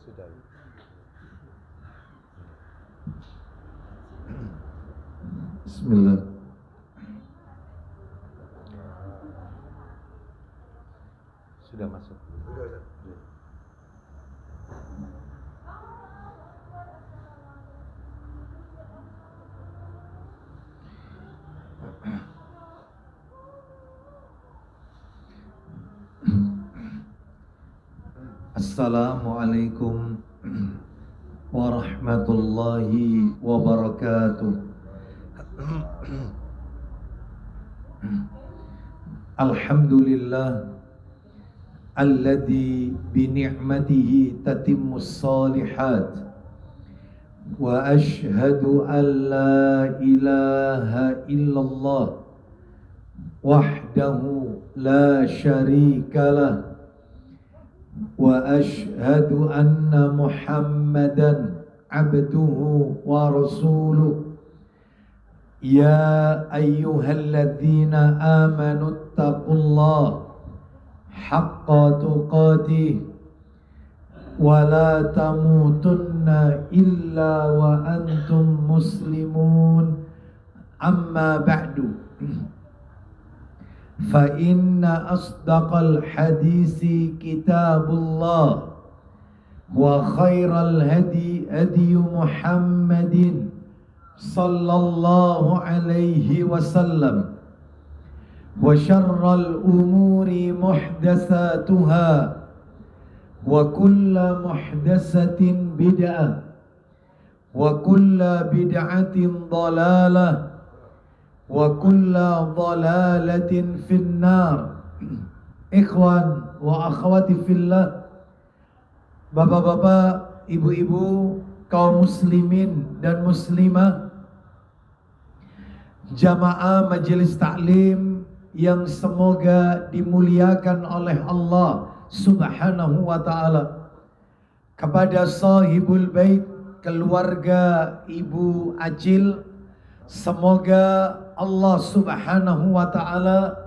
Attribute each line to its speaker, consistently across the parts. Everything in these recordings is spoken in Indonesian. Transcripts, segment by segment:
Speaker 1: Sudah.
Speaker 2: Bismillah.
Speaker 1: Sudah masuk.
Speaker 2: Assalamualaikum warahmatullahi wabarakatuh. Alhamdulillah alladzi bi ni'matihi tatimmus shalihat wa ashhadu an la ilaha illallah wahdahu la syarika lah wa ashhadu anna Muhammadan abduhu wa rasuluh. Ya ayyuhalladzina amanu taqullaha haqqa tuqatih wa la tamutunna illa wa antum muslimun. Amma ba'du. Fa inna asdaqal hadisi kitabullah wa khairal hadi hadi Muhammadin sallallahu alaihi wasallam wa syarral umuri muhdatsatuha wa kullu muhdatsatin bid'ah wa kullu bid'atin dhalalah wa kullu dhalalatin finnar. Ikhwan wa akhwati fillah, bapak-bapak, ibu-ibu, kaum muslimin dan muslimah, jamaah majelis taklim yang semoga dimuliakan oleh Allah Subhanahu wa ta'ala. Kepada sahibul bait, keluarga Ibu Acil, semoga Allah Subhanahu wa ta'ala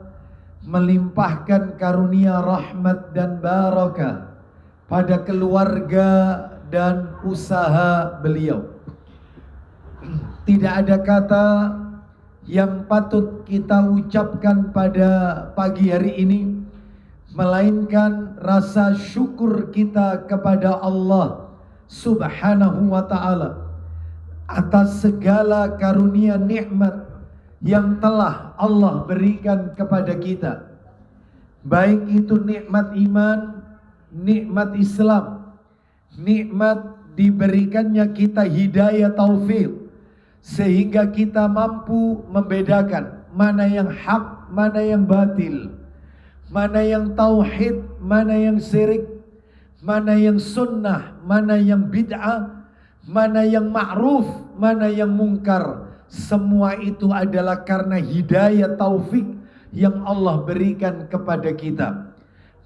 Speaker 2: melimpahkan karunia rahmat dan barakah pada keluarga dan usaha beliau. Tidak ada kata yang patut kita ucapkan pada pagi hari ini melainkan rasa syukur kita kepada Allah Subhanahu wa ta'ala atas segala karunia nikmat yang telah Allah berikan kepada kita, baik itu nikmat iman, nikmat Islam, nikmat diberikannya kita hidayah taufik sehingga kita mampu membedakan mana yang hak, mana yang batil, mana yang tauhid, mana yang syirik, mana yang sunnah, mana yang bid'ah, mana yang ma'ruf, mana yang mungkar. Semua itu adalah karena hidayah taufik yang Allah berikan kepada kita.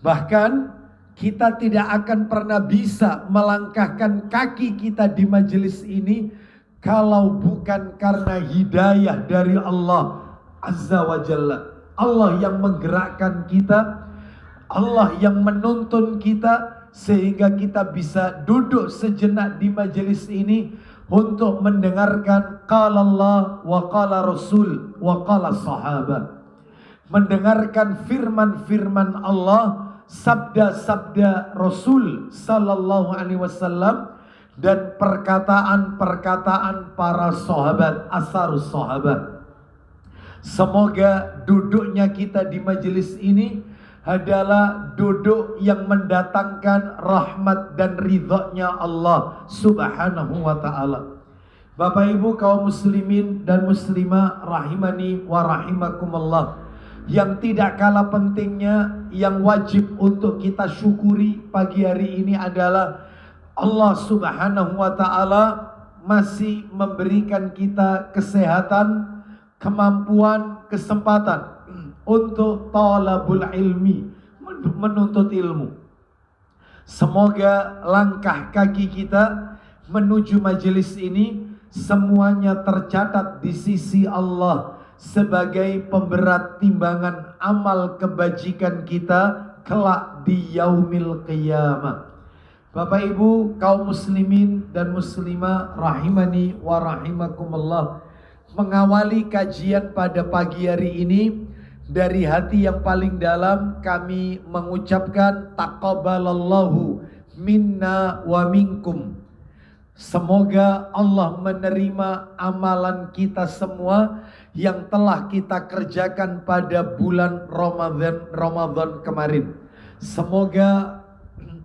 Speaker 2: Bahkan kita tidak akan pernah bisa melangkahkan kaki kita di majelis ini kalau bukan karena hidayah dari Allah Azza wa Jalla. Allah yang menggerakkan kita, Allah yang menuntun kita sehingga kita bisa duduk sejenak di majelis ini untuk mendengarkan qala Allah wa qala Rasul wa qala sahabat. Mendengarkan firman-firman Allah, sabda-sabda Rasul sallallahu alaihi wasallam, dan perkataan-perkataan para sahabat, asarus sahabat. Semoga duduknya kita di majelis ini adalah duduk yang mendatangkan rahmat dan ridhonya Allah Subhanahu wa ta'ala. Bapak ibu kaum muslimin dan muslimah rahimani wa rahimakumullah, yang tidak kalah pentingnya, yang wajib untuk kita syukuri pagi hari ini adalah Allah Subhanahu wa ta'ala masih memberikan kita kesehatan, kemampuan, kesempatan untuk talabul ilmi, menuntut ilmu. Semoga langkah kaki kita menuju majelis ini semuanya tercatat di sisi Allah sebagai pemberat timbangan amal kebajikan kita kelak di yaumil qiyamah. Bapak Ibu kaum muslimin dan muslimah rahimani wa rahimakumullah, mengawali kajian pada pagi hari ini dari hati yang paling dalam kami mengucapkan taqabbalallahu minna wa minkum. Semoga Allah menerima amalan kita semua yang telah kita kerjakan pada bulan Ramadan kemarin. Semoga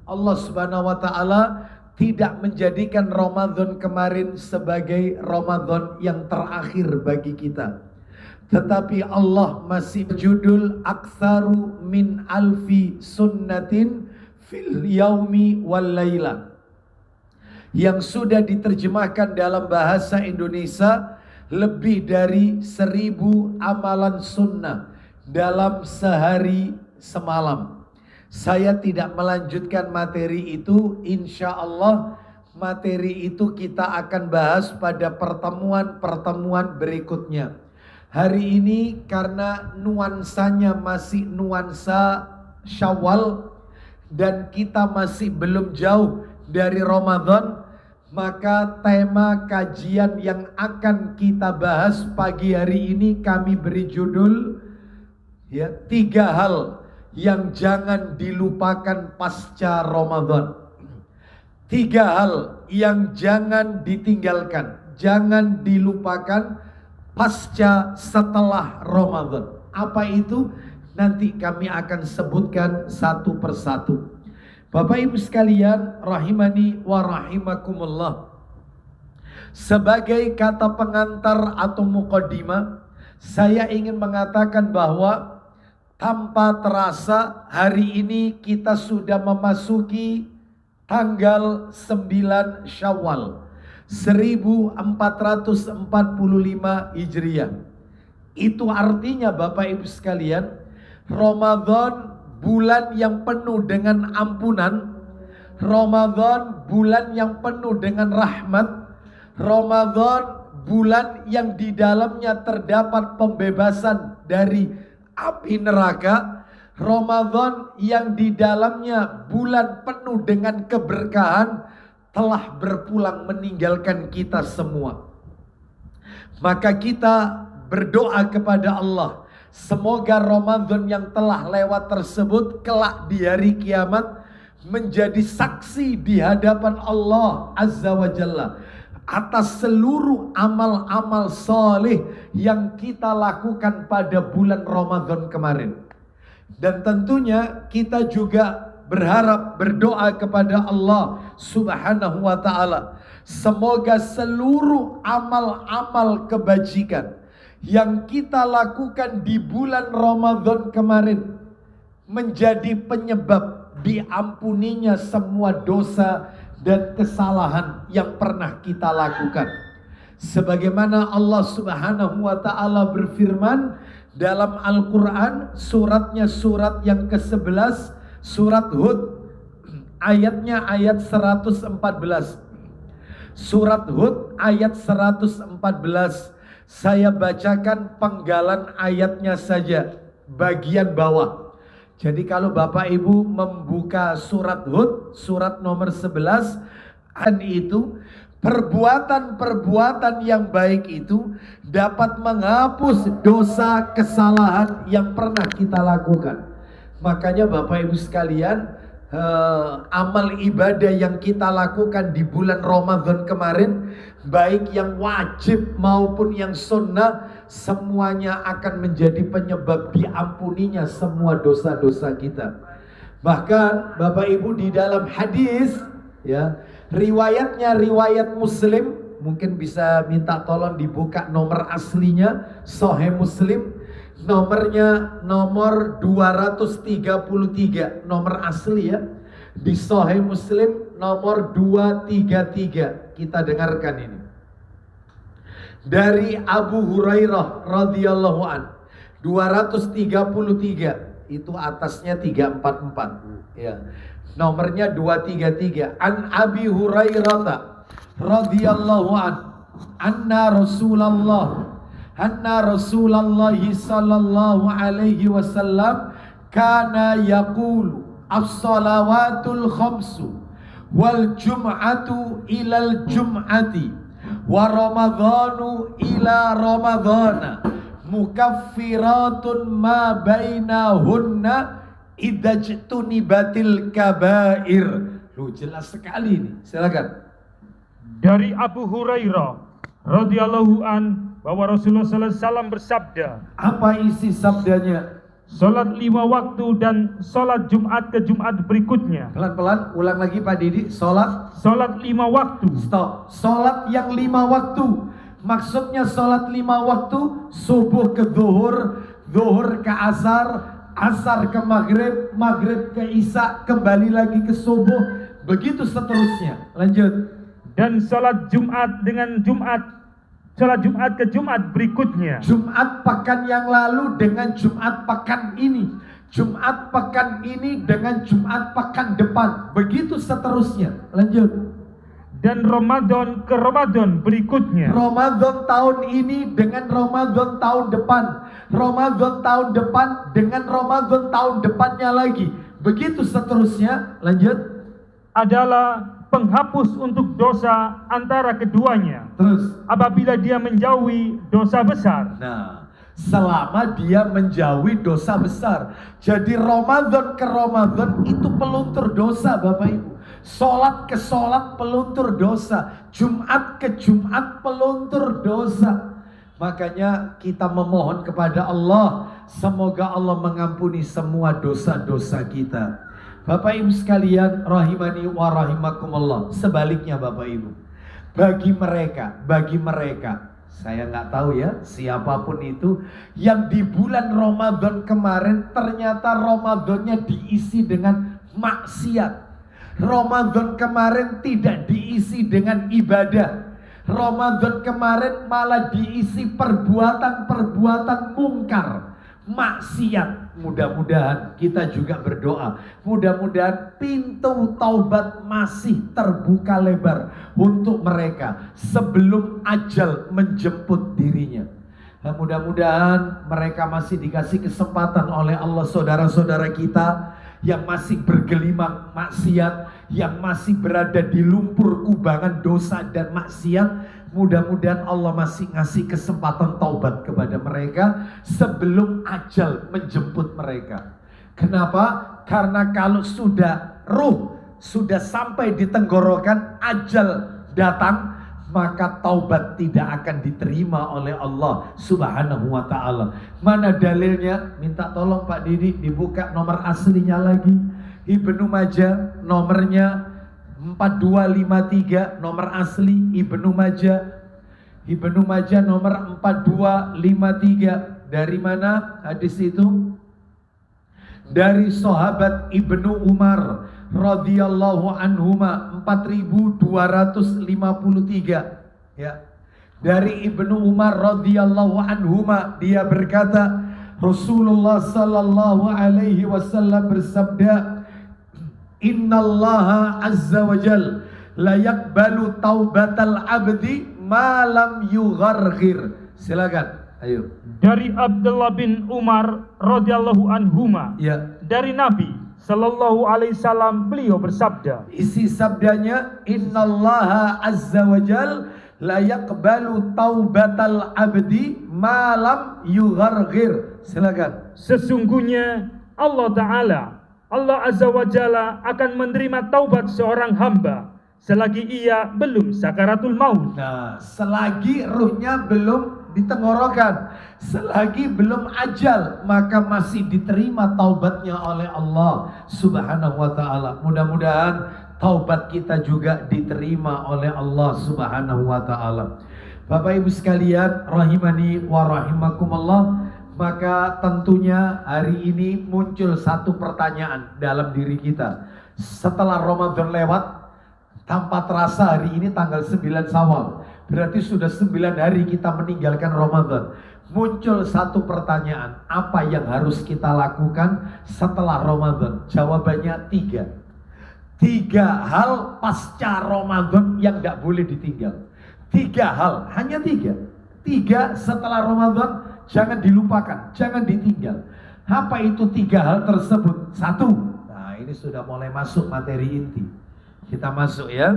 Speaker 2: Allah Subhanahu wa taala tidak menjadikan Ramadan kemarin sebagai Ramadan yang terakhir bagi kita. Tetapi Allah masih berjudul aktsaru min alfi sunnatin fil yaumi wal laila, yang sudah diterjemahkan dalam bahasa Indonesia lebih dari 1000 amalan sunnah dalam sehari semalam. Saya tidak melanjutkan materi itu, insya Allah materi itu kita akan bahas pada pertemuan-pertemuan berikutnya. Hari ini karena nuansanya masih nuansa Syawal dan kita masih belum jauh dari Ramadan, maka tema kajian yang akan kita bahas pagi hari ini kami beri judul 3 hal yang jangan dilupakan pasca Ramadan. 3 hal yang jangan ditinggalkan, jangan dilupakan pasca setelah Ramadan. Apa itu? Nanti kami akan sebutkan satu persatu. Bapak Ibu sekalian rahimani wa rahimakumullah, sebagai kata pengantar atau muqaddimah, saya ingin mengatakan bahwa tanpa terasa hari ini kita sudah memasuki tanggal 9 Syawal 1445 Hijriah. Itu artinya Bapak Ibu sekalian, Ramadan bulan yang penuh dengan ampunan, Ramadan bulan yang penuh dengan rahmat, Ramadan bulan yang di dalamnya terdapat pembebasan dari api neraka, Ramadan yang di dalamnya bulan penuh dengan keberkahan telah berpulang meninggalkan kita semua. Maka kita berdoa kepada Allah, semoga Ramadan yang telah lewat tersebut kelak di hari kiamat menjadi saksi di hadapan Allah Azza wa Jalla atas seluruh amal-amal soleh yang kita lakukan pada bulan Ramadan kemarin. Dan tentunya kita juga berharap, berdoa kepada Allah Subhanahu wa ta'ala, semoga seluruh amal-amal kebajikan yang kita lakukan di bulan Ramadan kemarin menjadi penyebab diampuninya semua dosa dan kesalahan yang pernah kita lakukan. Sebagaimana Allah Subhanahu wa ta'ala berfirman dalam Al-Quran, suratnya surat yang ke-11, surat Hud, ayatnya ayat 114. Surat Hud ayat 114. Saya bacakan penggalan ayatnya saja, bagian bawah. Jadi kalau Bapak Ibu membuka surat Hud, surat nomor 11, itu perbuatan-perbuatan yang baik itu dapat menghapus dosa kesalahan yang pernah kita lakukan. Makanya Bapak Ibu sekalian, amal ibadah yang kita lakukan di bulan Ramadan kemarin, baik yang wajib maupun yang sunnah, semuanya akan menjadi penyebab diampuninya semua dosa-dosa kita. Bahkan Bapak Ibu di dalam hadis, ya, riwayatnya riwayat Muslim, mungkin bisa minta tolong dibuka nomor aslinya, Sahih Muslim, nomornya nomor 233, nomor asli ya, di Sahih Muslim nomor 233. Kita dengarkan ini. Dari Abu Hurairah radhiyallahu an, 233, itu atasnya 344 ya. Nomornya 233. An Abi Hurairah radhiyallahu an, anna Rasulullah sallallahu alaihi wasallam kana yaqulu as-salawatul khamsu wal jum'atu ilal jum'ati wa ramadhanu ila ramadhana mukaffiratun ma bainahunna idajtunibatil kabair. Loh, jelas sekali ini. Silakan.
Speaker 3: Dari Abu Hurairah radhiyallahu an bahwa Rasulullah sallallahu alaihi wasallam bersabda,
Speaker 2: apa isi sabdanya?
Speaker 3: Salat 5 waktu dan salat Jumat ke Jumat berikutnya.
Speaker 2: Pelan-pelan, ulang lagi Pak Didi. Salat
Speaker 3: 5 waktu.
Speaker 2: Stop. Salat yang 5 waktu. Maksudnya salat 5 waktu, subuh ke zuhur, zuhur ke asar, asar ke maghrib, maghrib ke isya, kembali lagi ke subuh, begitu seterusnya. Lanjut.
Speaker 3: Dan salat Jumat dengan Jumat, salat Jumat ke Jumat berikutnya.
Speaker 2: Jumat pekan yang lalu dengan Jumat pekan ini, Jumat pekan ini dengan Jumat pekan depan, begitu seterusnya. Lanjut.
Speaker 3: Dan Ramadan ke Ramadan berikutnya.
Speaker 2: Ramadan tahun ini dengan Ramadan tahun depan, Ramadan tahun depan dengan Ramadan tahun depannya lagi, begitu seterusnya. Lanjut.
Speaker 3: Adalah penghapus untuk dosa antara keduanya.
Speaker 2: Terus,
Speaker 3: apabila dia menjauhi dosa besar.
Speaker 2: nah, selama dia menjauhi dosa besar. Jadi Ramadan ke Ramadan itu peluntur dosa Bapak Ibu. Sholat ke sholat peluntur dosa. Jumat ke Jumat peluntur dosa. Makanya kita memohon kepada Allah, semoga Allah mengampuni semua dosa-dosa kita. Bapak Ibu sekalian rahimani wa rahimakumullah. Sebaliknya Bapak Ibu, bagi mereka saya nggak tahu ya siapapun itu yang di bulan Ramadan kemarin ternyata Ramadannya diisi dengan maksiat. Ramadan kemarin tidak diisi dengan ibadah. Ramadan kemarin malah diisi perbuatan-perbuatan mungkar, maksiat. Mudah-mudahan kita juga berdoa, mudah-mudahan pintu taubat masih terbuka lebar untuk mereka sebelum ajal menjemput dirinya. Dan mudah-mudahan mereka masih dikasih kesempatan oleh Allah, saudara-saudara kita yang masih bergelimang maksiat, yang masih berada di lumpur kubangan dosa dan maksiat. Mudah-mudahan Allah masih ngasih kesempatan taubat kepada mereka sebelum ajal menjemput mereka. Kenapa? Karena kalau sudah ruh sudah sampai di tenggorokan, ajal datang, maka taubat tidak akan diterima oleh Allah Subhanahu wa ta'ala. Mana dalilnya? Minta tolong Pak Didi dibuka nomor aslinya lagi. Ibnu Majah nomornya 4253, nomor asli Ibnu Majah nomor 4253. Dari mana hadis itu? Dari sahabat Ibnu Umar radhiyallahu anhuma 4253 ya. Dari Ibnu Umar radhiyallahu anhuma, dia berkata Rasulullah sallallahu alaihi wasallam bersabda, innallaha azza wa jal la yaqbalu taubatal abdi ma lam yugharghir. Silakan, ayo.
Speaker 3: Dari Abdullah bin Umar radhiyallahu anhuma,
Speaker 2: Ya.
Speaker 3: dari Nabi sallallahu alaihi wasallam, beliau bersabda,
Speaker 2: isi sabdanya, innallaha azza wa jal la yaqbalu taubatal abdi ma lam yugharghir. Silakan.
Speaker 3: sesungguhnya Allah Ta'ala, Allah Azza wa Jalla akan menerima taubat seorang hamba selagi ia belum sakaratul maut.
Speaker 2: Nah, selagi ruhnya belum ditenggorokan, selagi belum ajal, maka masih diterima taubatnya oleh Allah Subhanahu wa ta'ala. Mudah-mudahan taubat kita juga diterima oleh Allah Subhanahu wa ta'ala. Bapak Ibu sekalian rahimani wa rahimakumullah, maka tentunya hari ini muncul satu pertanyaan dalam diri kita. Setelah Ramadan lewat, tanpa terasa hari ini tanggal 9 Syawal, berarti sudah 9 hari kita meninggalkan Ramadan. Muncul satu pertanyaan, apa yang harus kita lakukan setelah Ramadan? Jawabannya 3 hal pasca Ramadan yang tidak boleh ditinggal. 3 hal, hanya 3. 3 setelah Ramadan jangan dilupakan, jangan ditinggal. Apa itu 3 hal tersebut? 1. Nah, ini sudah mulai masuk materi inti. Kita masuk ya.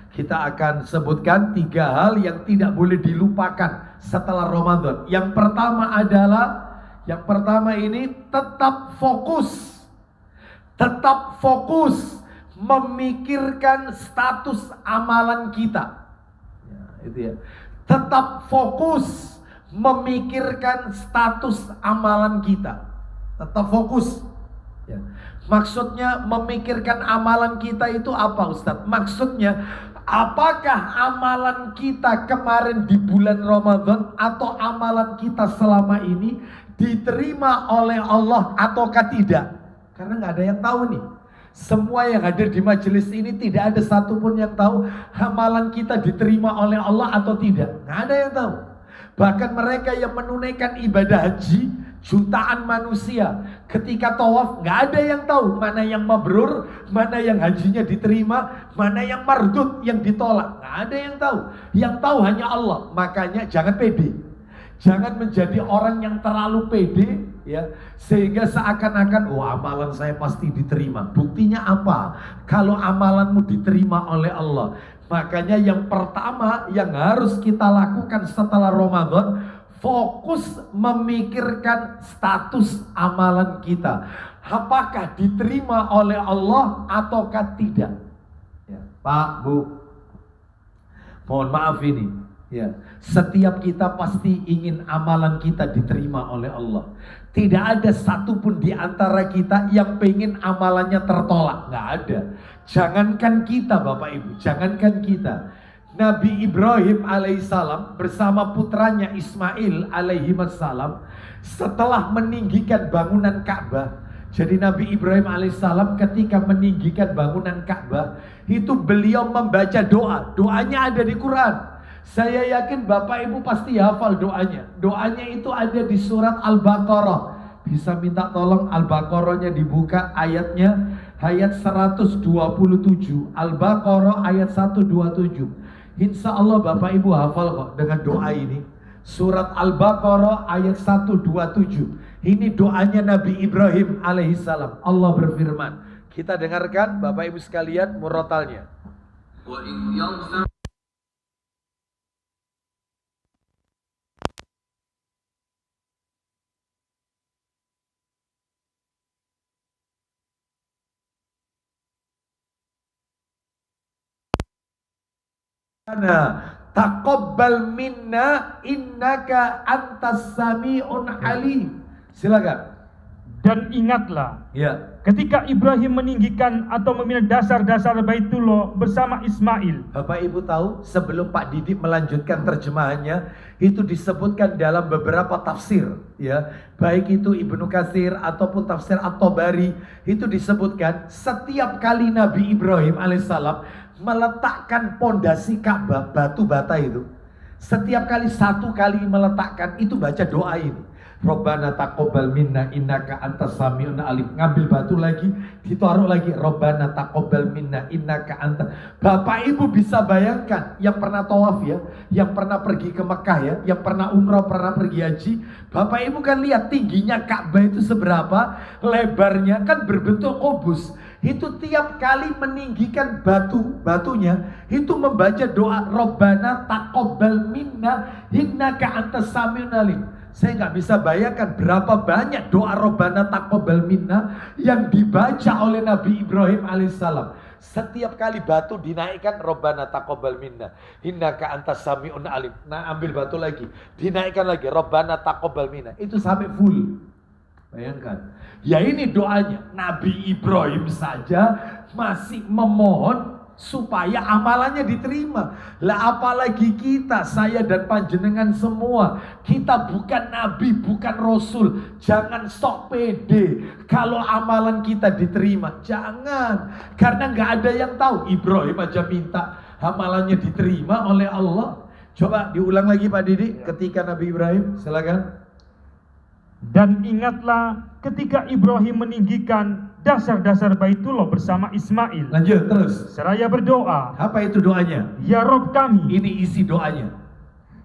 Speaker 2: Kita akan sebutkan 3 hal yang tidak boleh dilupakan setelah Ramadan. Yang pertama ini tetap fokus. Tetap fokus memikirkan status amalan kita. Itu ya. Tetap fokus memikirkan status amalan kita. Tetap fokus. Ya. Maksudnya memikirkan amalan kita itu apa, Ustadz? Maksudnya apakah amalan kita kemarin di bulan Ramadan atau amalan kita selama ini diterima oleh Allah ataukah tidak? Karena nggak ada yang tahu nih. Semua yang hadir di majelis ini tidak ada satupun yang tahu amalan kita diterima oleh Allah atau tidak. Nggak ada yang tahu. Bahkan mereka yang menunaikan ibadah haji, jutaan manusia, ketika tawaf nggak ada yang tahu mana yang mabrur, mana yang hajinya diterima, mana yang mardud, yang ditolak. Nggak ada yang tahu. Yang tahu hanya Allah. Makanya jangan pede. Jangan menjadi orang yang terlalu pede, ya, sehingga seakan-akan amalan saya pasti diterima. Buktinya apa? Kalau amalanmu diterima oleh Allah. Makanya yang pertama yang harus kita lakukan setelah Ramadan, fokus memikirkan status amalan kita. Apakah diterima oleh Allah ataukah tidak? Ya, Pak, Bu, mohon maaf ini. Ya, setiap kita pasti ingin amalan kita diterima oleh Allah. Tidak ada satupun di antara kita yang pengen amalannya tertolak. Nggak ada. Jangankan kita Bapak Ibu, jangankan kita. Nabi Ibrahim alaihissalam bersama putranya Ismail alaihissalam setelah meninggikan bangunan Ka'bah. Jadi Nabi Ibrahim alaihissalam ketika meninggikan bangunan Ka'bah itu beliau membaca doa. Doanya ada di Quran. Saya yakin Bapak Ibu pasti hafal doanya. Doanya itu ada di surat Al-Baqarah. Bisa minta tolong Al-Baqarahnya dibuka ayatnya, ayat 127. Al-Baqarah ayat 127. Insya Allah Bapak Ibu hafal kok dengan doa ini. Surat Al-Baqarah ayat 127. Ini doanya Nabi Ibrahim alaihissalam. Allah berfirman. Kita dengarkan Bapak Ibu sekalian murotalnya. Taqabbal minna innaka antas sami'un alim. Silakan.
Speaker 3: Dan ingatlah,
Speaker 2: Ya.
Speaker 3: ketika Ibrahim meninggikan atau memindah dasar-dasar Baitullah bersama Ismail.
Speaker 2: Bapak Ibu tahu sebelum Pak Didi melanjutkan terjemahannya, itu disebutkan dalam beberapa tafsir, ya. Baik itu Ibnu Katsir ataupun tafsir At-Tabari, itu disebutkan setiap kali Nabi Ibrahim alaihissalam meletakkan pondasi Ka'bah, batu bata itu, setiap kali 1 kali meletakkan itu baca doa ini. Robbana taqabbal minna innaka antas sami'un alim. Ngambil batu lagi, ditaruh lagi. Robbana taqabbal minna innaka antas. Bapak Ibu bisa bayangkan yang pernah tawaf ya, yang pernah pergi ke Mekah ya, yang pernah umrah, pernah pergi haji. Bapak Ibu kan lihat tingginya Ka'bah itu seberapa, lebarnya kan berbentuk kubus. Itu tiap kali meninggikan batunya itu membaca doa Robbana taqabbal minna innaka antas sami'un alim. Saya nggak bisa bayangkan berapa banyak doa Robbana taqabbal minna yang dibaca oleh Nabi Ibrahim alaihissalam. Setiap kali batu dinaikkan Robbana taqabbal minna innaka antas sami'un alim. Nah, ambil batu lagi, dinaikkan lagi Robbana taqabbal minna. Itu sampai full. Bayangkan. Ya ini doanya. Nabi Ibrahim saja masih memohon supaya amalannya diterima. Lah apalagi kita, saya dan panjenengan semua. Kita bukan nabi, bukan rasul. Jangan sok pede kalau amalan kita diterima. Jangan. Karena nggak ada yang tahu. Ibrahim aja minta amalannya diterima oleh Allah. Coba diulang lagi Pak Didi ketika Nabi Ibrahim. Silakan.
Speaker 3: Dan ingatlah ketika Ibrahim meninggikan dasar-dasar Baitullah bersama Ismail.
Speaker 2: Lanjut terus.
Speaker 3: Seraya berdoa,
Speaker 2: Apa itu doanya?
Speaker 3: Ya Rob kami,
Speaker 2: Ini isi doanya.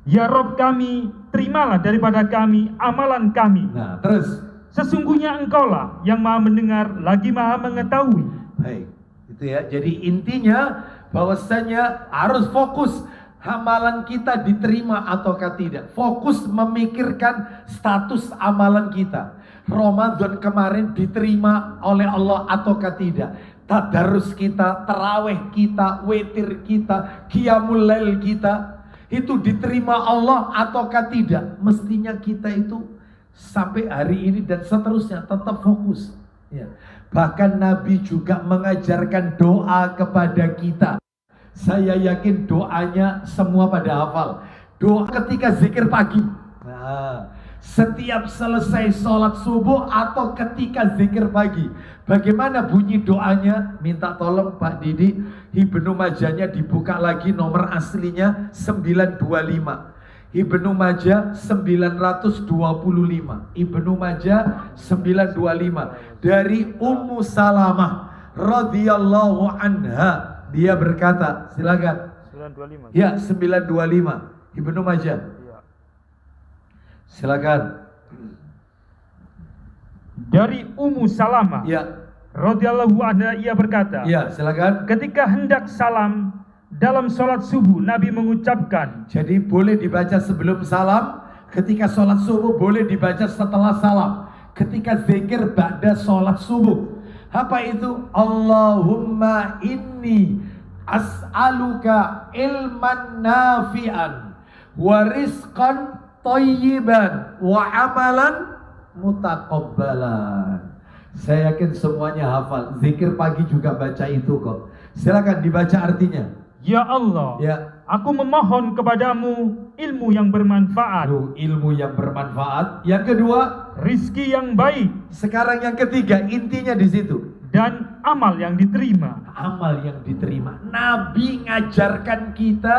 Speaker 3: Ya Rob kami, terimalah daripada kami amalan kami.
Speaker 2: Nah, terus.
Speaker 3: Sesungguhnya Engkaulah yang maha mendengar lagi maha mengetahui.
Speaker 2: Baik, itu ya. Jadi intinya bahwasanya harus fokus amalan kita diterima ataukah tidak. Fokus memikirkan status amalan kita. Ramadan kemarin diterima oleh Allah ataukah tidak. Tadarus kita, tarawih kita, witir kita, qiyamul lail kita, itu diterima Allah ataukah tidak. Mestinya kita itu sampai hari ini dan seterusnya tetap fokus ya. Bahkan Nabi juga mengajarkan doa kepada kita. Saya yakin doanya semua pada hafal. Doa ketika zikir pagi. Nah, setiap selesai sholat subuh atau ketika zikir pagi. Bagaimana bunyi doanya? Minta tolong Pak Didi, Ibnu Majahnya dibuka lagi, nomor aslinya 925. Ibnu Majah 925. Ibnu Majah 925. Dari Ummu Salamah radhiyallahu anha. Dia berkata, silakan.
Speaker 3: 925.
Speaker 2: Ya, 925. Ibnu Majah.
Speaker 3: Ya.
Speaker 2: Silakan.
Speaker 3: Dari Ummu Salamah
Speaker 2: Ya.
Speaker 3: radhiyallahu anha, ia berkata,
Speaker 2: Ya, silakan.
Speaker 3: ketika hendak salam dalam sholat subuh, Nabi mengucapkan,
Speaker 2: Jadi boleh dibaca sebelum salam, ketika sholat subuh boleh dibaca setelah salam, ketika zikir ba'da sholat subuh. Apa itu? Allahumma inni as'aluka ilman nafi'an wa rizqan thayyiban wa amalan mutakabbalan. Saya yakin semuanya hafal. Zikir pagi juga baca itu kok. Silakan dibaca artinya.
Speaker 3: Ya Allah,
Speaker 2: Ya.
Speaker 3: aku memohon kepadamu ilmu yang bermanfaat,
Speaker 2: Aduh, ilmu yang bermanfaat. Yang kedua,
Speaker 3: rizki yang baik,
Speaker 2: sekarang yang ketiga, intinya di situ.
Speaker 3: dan amal yang diterima.
Speaker 2: Amal yang diterima. Nabi ngajarkan kita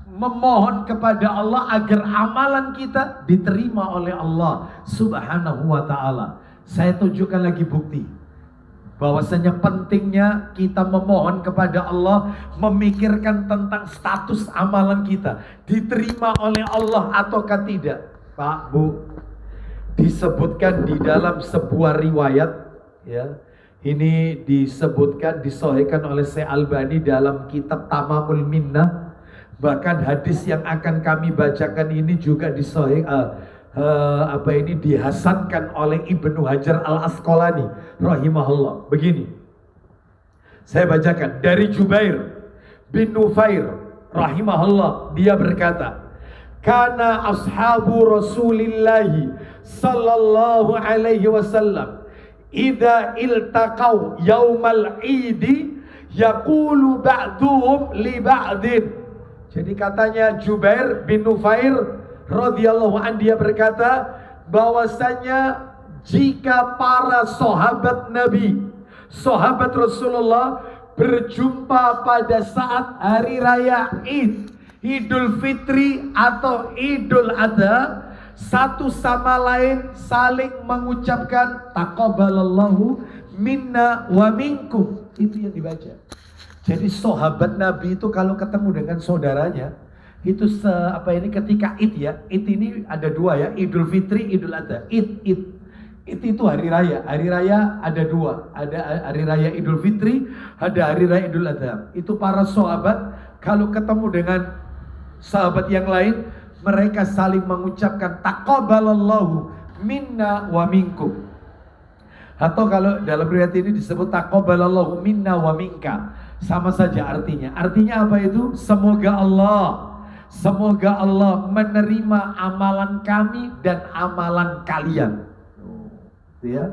Speaker 2: memohon kepada Allah agar amalan kita diterima oleh Allah Subhanahu wa ta'ala. Saya tunjukkan lagi bukti bahwasanya pentingnya kita memohon kepada Allah, memikirkan tentang status amalan kita diterima oleh Allah ataukah tidak. Pak, Bu, disebutkan di dalam sebuah riwayat ya. Ini disebutkan, disahihkan oleh Syekh Albani dalam kitab Tamamul Minnah. Bahkan hadis yang akan kami bacakan ini juga dihasankan oleh Ibnu Hajar Al-Asqalani rahimahullah. Begini, saya bacakan dari Jubair bin Nufair rahimahullah. Dia berkata, kana ashabu Rasulillahi sallallahu alaihi wasallam idza iltaqau yaumal idi yaqulu ba'duhum li ba'din. Jadi katanya Jubair bin Nufair radhiyallahu an, dia berkata bahwasanya jika para sahabat Nabi, sahabat Rasulullah berjumpa pada saat hari raya Id, Idul Fitri atau Idul Adha, satu sama lain saling mengucapkan taqabbalallahu minna wa minkum. Itu yang dibaca. Jadi sahabat Nabi itu kalau ketemu dengan saudaranya itu ketika Id ya. Id ini ada dua ya, Idul Fitri, Idul Adha. Id itu hari raya. Hari raya ada dua. Ada hari raya Idul Fitri, ada hari raya Idul Adha. Itu para sahabat kalau ketemu dengan sahabat yang lain, mereka saling mengucapkan taqabbalallahu minna wa minkum. Atau kalau dalam riwayat ini disebut taqabbalallahu minna wa minka. Sama saja artinya. Artinya apa itu? Semoga Allah menerima amalan kami dan amalan kalian. Ya.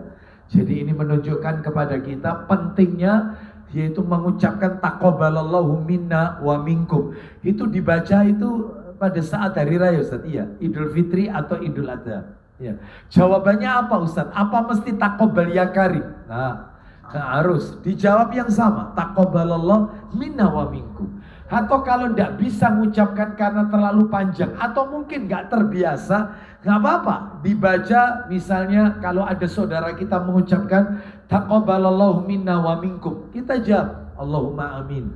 Speaker 2: Jadi ini menunjukkan kepada kita pentingnya yaitu mengucapkan taqabbalallahu minna wa minkum. Itu dibaca itu pada saat hari raya Ustaz. Iya, Idul Fitri atau Idul Adha. Ya. Jawabannya apa Ustaz? Apa mesti taqabbal ya karim? Nah, harus dijawab yang sama, taqabbalallahu minna wa minkum. Atau kalau tidak bisa mengucapkan karena terlalu panjang, atau mungkin nggak terbiasa, nggak apa-apa. Dibaca misalnya kalau ada saudara kita mengucapkan taqabbalallahu minna wa minkum, kita jawab Allahumma amin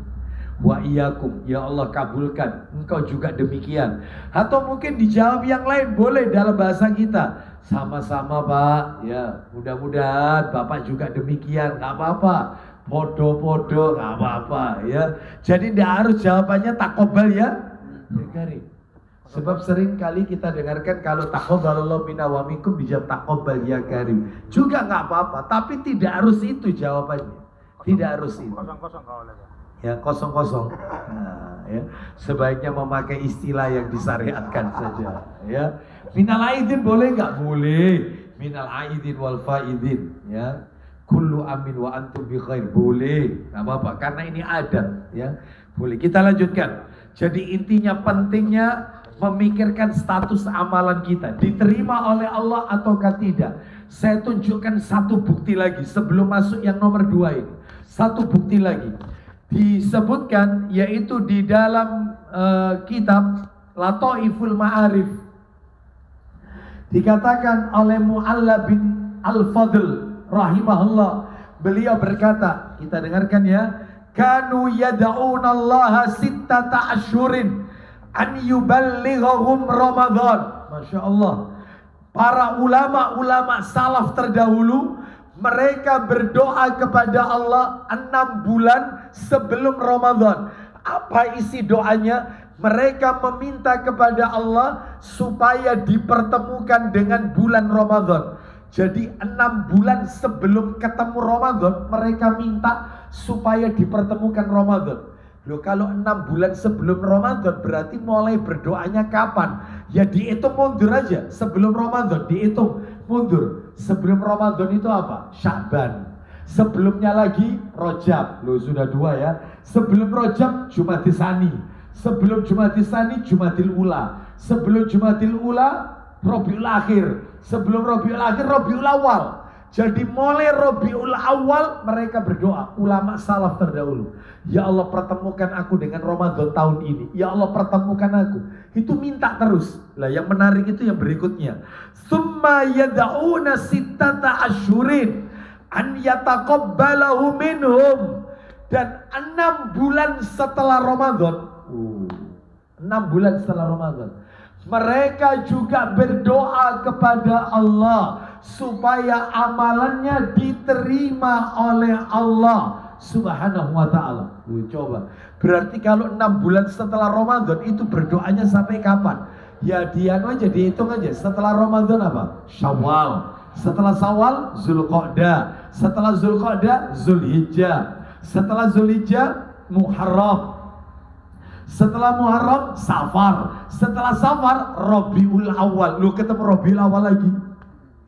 Speaker 2: wa iyyakum, ya Allah kabulkan, engkau juga demikian. Atau mungkin dijawab yang lain, boleh dalam bahasa kita, sama-sama Pak, ya mudah-mudahan Bapak juga demikian, nggak apa-apa. Podo-podo nggak apa-apa ya. Jadi tidak harus jawabannya takobal ya. Ya Karim. Sebab sering kali kita dengarkan kalau takobbalallahu minna wa minkum dijawab takobal ya Karim. Juga nggak apa-apa, tapi tidak harus itu jawabannya. Tidak harus itu. Ya kosong-kosong. Nah, ya. Sebaiknya memakai istilah yang disyariatkan saja. Ya. Minal aidin boleh nggak? Boleh. Minal aidin wal faidin. Ya. Kullu amin wa antum bi khair, boleh, nggak apa-apa karena ini adat ya. Boleh. Kita lanjutkan. Jadi intinya pentingnya memikirkan status amalan kita diterima oleh Allah ataukah tidak. Saya tunjukkan satu bukti lagi sebelum masuk yang nomor 2 ini. Satu bukti lagi disebutkan yaitu di dalam kitab Lataiful Ma'arif. Dikatakan oleh Mu'alla bin Al-Fadl rahimahullah, beliau berkata, kita dengarkan ya, kanu yad'una Allah sittata asyurin an yuballighahum Ramadan. Masya Allah, para ulama-ulama salaf terdahulu mereka berdoa kepada Allah 6 bulan sebelum Ramadan. Apa isi doanya? Mereka meminta kepada Allah supaya dipertemukan dengan bulan Ramadan. Jadi 6 bulan sebelum ketemu Ramadan mereka minta supaya dipertemukan Ramadan. Loh kalau 6 bulan sebelum Ramadan berarti mulai berdoanya kapan? Ya dihitung mundur aja. Sebelum Ramadan dihitung mundur. Sebelum Ramadan itu apa? Sya'ban. Sebelumnya lagi Rajab. Loh sudah 2 ya. Sebelum Rajab Jumadil Tsani. Sebelum Jumadil Tsani Jumadil Ula. Sebelum Jumadil Ula Rabiul Akhir. Sebelum Rabiul Akhir Rabiul Awal. Jadi mulai Rabiul Awal mereka berdoa. Ulama salaf terdahulu, ya Allah pertemukan aku dengan Ramadan tahun ini. Ya Allah pertemukan aku. Itu minta terus. Lah yang menarik itu yang berikutnya. Summa yad'una sittata asyurin an yataqabbalahu minhum. Dan 6 bulan setelah Ramadan, 6 bulan setelah Ramadan mereka juga berdoa kepada Allah supaya amalannya diterima oleh Allah Subhanahu wa ta'ala. Coba, berarti kalau 6 bulan setelah Ramadan itu berdoanya sampai kapan? Ya dianu aja, dihitung aja. Setelah Ramadan apa? Syawal. Setelah Syawal Zulqa'dah. Setelah Zulqa'dah Zulhijjah. Setelah Zulhijjah Muharram. Setelah Muharram Safar. Setelah Safar Rabiul Awal. Lu ketemu Rabiul Awal lagi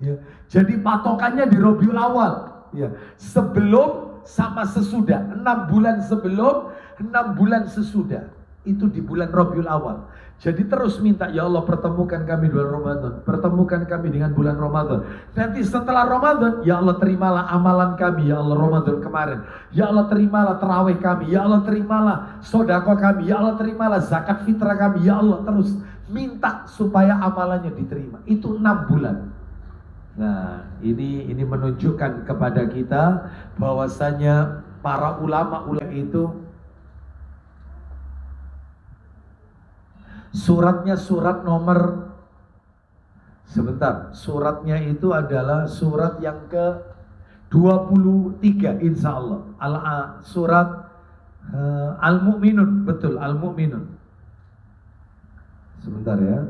Speaker 2: ya. Jadi patokannya di Rabiul Awal ya. Sebelum sama sesudah. 6 bulan sebelum, 6 bulan sesudah. Itu di bulan Rabiul Awal. Jadi terus minta, ya Allah pertemukan kami bulan Ramadan. Pertemukan kami dengan bulan Ramadan. Nanti setelah Ramadan, ya Allah terimalah amalan kami. Ya Allah Ramadan kemarin. Ya Allah terimalah terawih kami. Ya Allah terimalah sodako kami. Ya Allah terimalah zakat fitrah kami. Ya Allah terus minta supaya amalannya diterima. Itu 6 bulan. Nah ini menunjukkan kepada kita bahwasanya para ulama-ulama itu suratnya surat nomor, sebentar, suratnya itu adalah surat yang ke-23 insya Allah. Surat Al-Mu'minun, betul, Al-Mu'minun. Sebentar ya.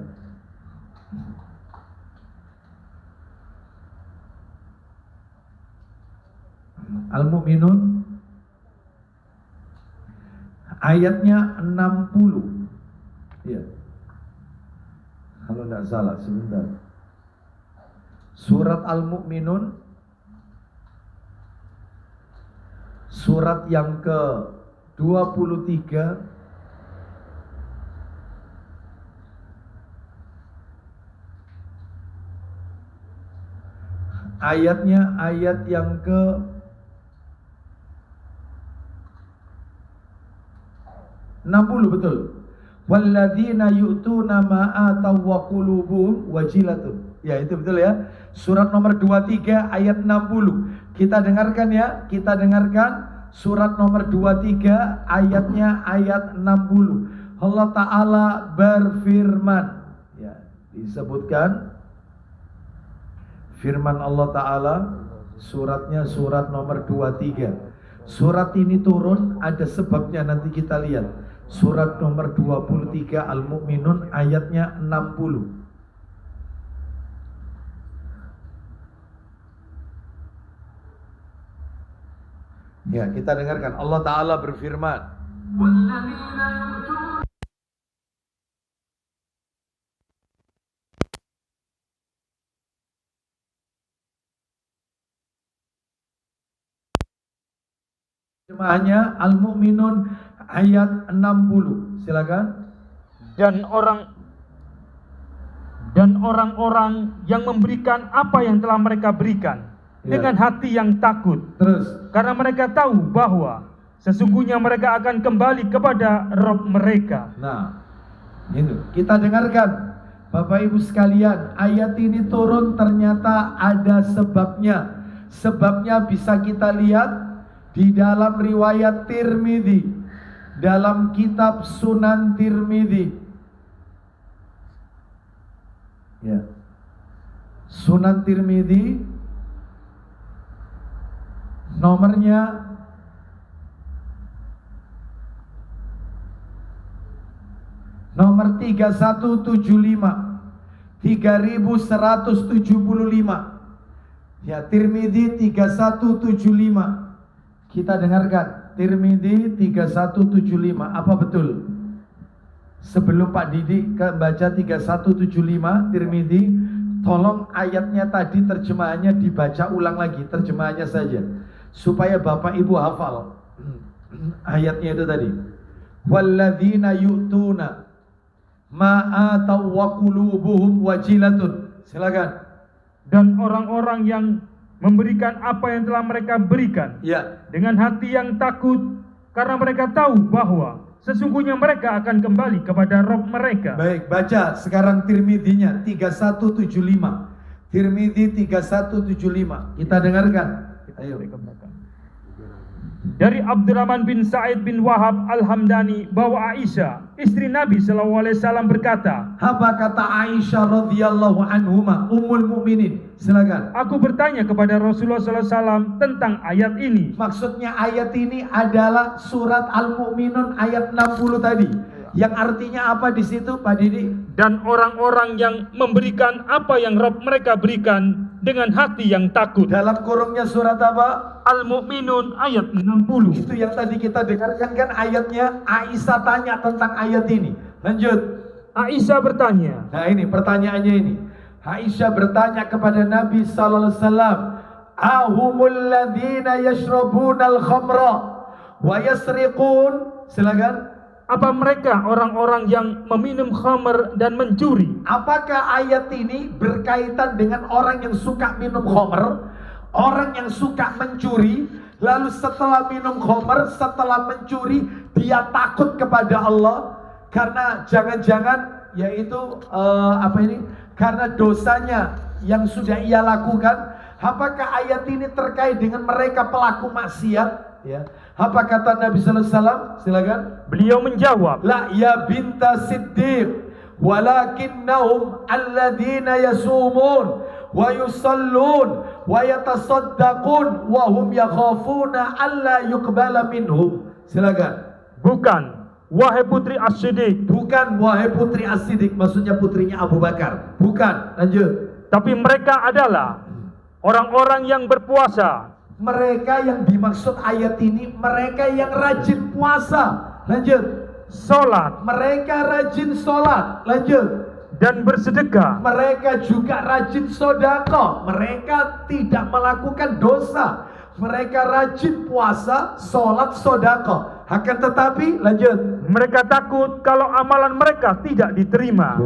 Speaker 2: Al-Mu'minun ayatnya 60. Ya. Kalau tidak salah, sebentar. Surat Al-Mu'minun, surat yang ke-23, ayatnya ayat yang ke-60. 60 betul. Walladzina yu'tuna ma ataw wa qulubuhum wajilatun. Ya, itu betul ya. Surat nomor 23 ayat 60. Kita dengarkan ya, kita dengarkan surat nomor 23 ayatnya ayat 60. Allah Ta'ala berfirman, ya, disebutkan firman Allah Ta'ala, suratnya surat nomor 23. Surat ini turun ada sebabnya, nanti kita lihat. Surat nomor 23 Al-Mu'minun ayatnya 60. Ya, kita dengarkan. Allah Ta'ala berfirman, jemaahnya Al-Mu'minun ayat 60. Silakan.
Speaker 3: Dan orang-orang yang memberikan apa yang telah mereka berikan dengan hati yang takut.
Speaker 2: Terus.
Speaker 3: Karena mereka tahu bahwa sesungguhnya mereka akan kembali kepada Rabb mereka.
Speaker 2: Nah, ini kita dengarkan. Bapak Ibu sekalian, ayat ini turun ternyata ada sebabnya. Sebabnya bisa kita lihat di dalam riwayat Tirmidzi, dalam kitab Sunan Tirmidzi. Ya. Sunan Tirmidzi nomornya nomor 3175, 3175. Ya, Tirmidzi 3175. Kita dengarkan Tirmidzi 3175. Apa betul? Sebelum Pak Didi baca 3175 Tirmidzi, tolong ayatnya tadi terjemahannya dibaca ulang lagi, terjemahannya saja, supaya Bapak Ibu hafal ayatnya itu tadi. Walladzina yu'tuna ma ataw wa qulubuhum wajilatun. Silakan.
Speaker 3: Dan orang-orang yang memberikan apa yang telah mereka berikan,
Speaker 2: Ya,
Speaker 3: dengan hati yang takut, karena mereka tahu bahwa sesungguhnya mereka akan kembali kepada Rabb mereka.
Speaker 2: baik, baca sekarang Tirmidzi-nya 3175. Tirmidzi 3175. Kita dengarkan. Ayo.
Speaker 3: Dari Abdurrahman bin Sa'id bin Wahab Al-Hamdani bahwa Aisyah, istri Nabi SAW berkata,
Speaker 2: Apa kata Aisyah radhiyallahu anhuma, Ummul Mukminin? Silakan.
Speaker 3: aku bertanya kepada Rasulullah SAW tentang ayat ini.
Speaker 2: Maksudnya ayat ini adalah surat Al-Mu'minun ayat 60 tadi. Yang artinya apa di situ, Pak Didi?
Speaker 3: Dan orang-orang yang memberikan apa yang Rabb mereka berikan dengan hati yang takut.
Speaker 2: Dalam kurungnya surat apa?
Speaker 3: Al-Mu'minun ayat 60.
Speaker 2: Itu yang tadi kita dengarkan kan ayatnya. Aisyah tanya tentang ayat ini. Lanjut.
Speaker 3: Aisyah bertanya,
Speaker 2: Nah, ini pertanyaannya ini. Aisyah bertanya kepada Nabi sallallahu alaihi wasallam, "Ahumul ladzina yashrabunal khamra wa yasriqun?" Silakan.
Speaker 3: apa mereka orang-orang yang meminum khamr dan mencuri?
Speaker 2: Apakah ayat ini berkaitan dengan orang yang suka minum khamr, orang yang suka mencuri, lalu setelah minum khamr, setelah mencuri, dia takut kepada Allah karena jangan-jangan yaitu karena dosanya yang sudah ia lakukan? Apakah ayat ini terkait dengan mereka pelaku maksiat? Ya. Apa kata Nabi sallallahu alaihi wasallam? Silakan.
Speaker 3: Beliau menjawab,
Speaker 2: La ya binta Siddiq, walakinnahum alladzina yasumun wa yusallun wa yatasaddaqun wa hum yakhafuna alla yuqbala minhum. Silakan.
Speaker 3: bukan, wahai putri As-Siddiq,
Speaker 2: Bukan wahai putri As-Siddiq, maksudnya putrinya Abu Bakar. Bukan. Lanjut.
Speaker 3: tapi mereka adalah orang-orang yang berpuasa.
Speaker 2: Mereka yang dimaksud ayat ini, mereka yang rajin puasa. Lanjut.
Speaker 3: Sholat
Speaker 2: Mereka rajin sholat. Lanjut.
Speaker 3: dan bersedekah.
Speaker 2: Mereka juga rajin sodako. Mereka tidak melakukan dosa. Mereka rajin puasa, sholat, sodako. Akan tetapi, lanjut.
Speaker 3: Mereka takut kalau amalan mereka tidak diterima.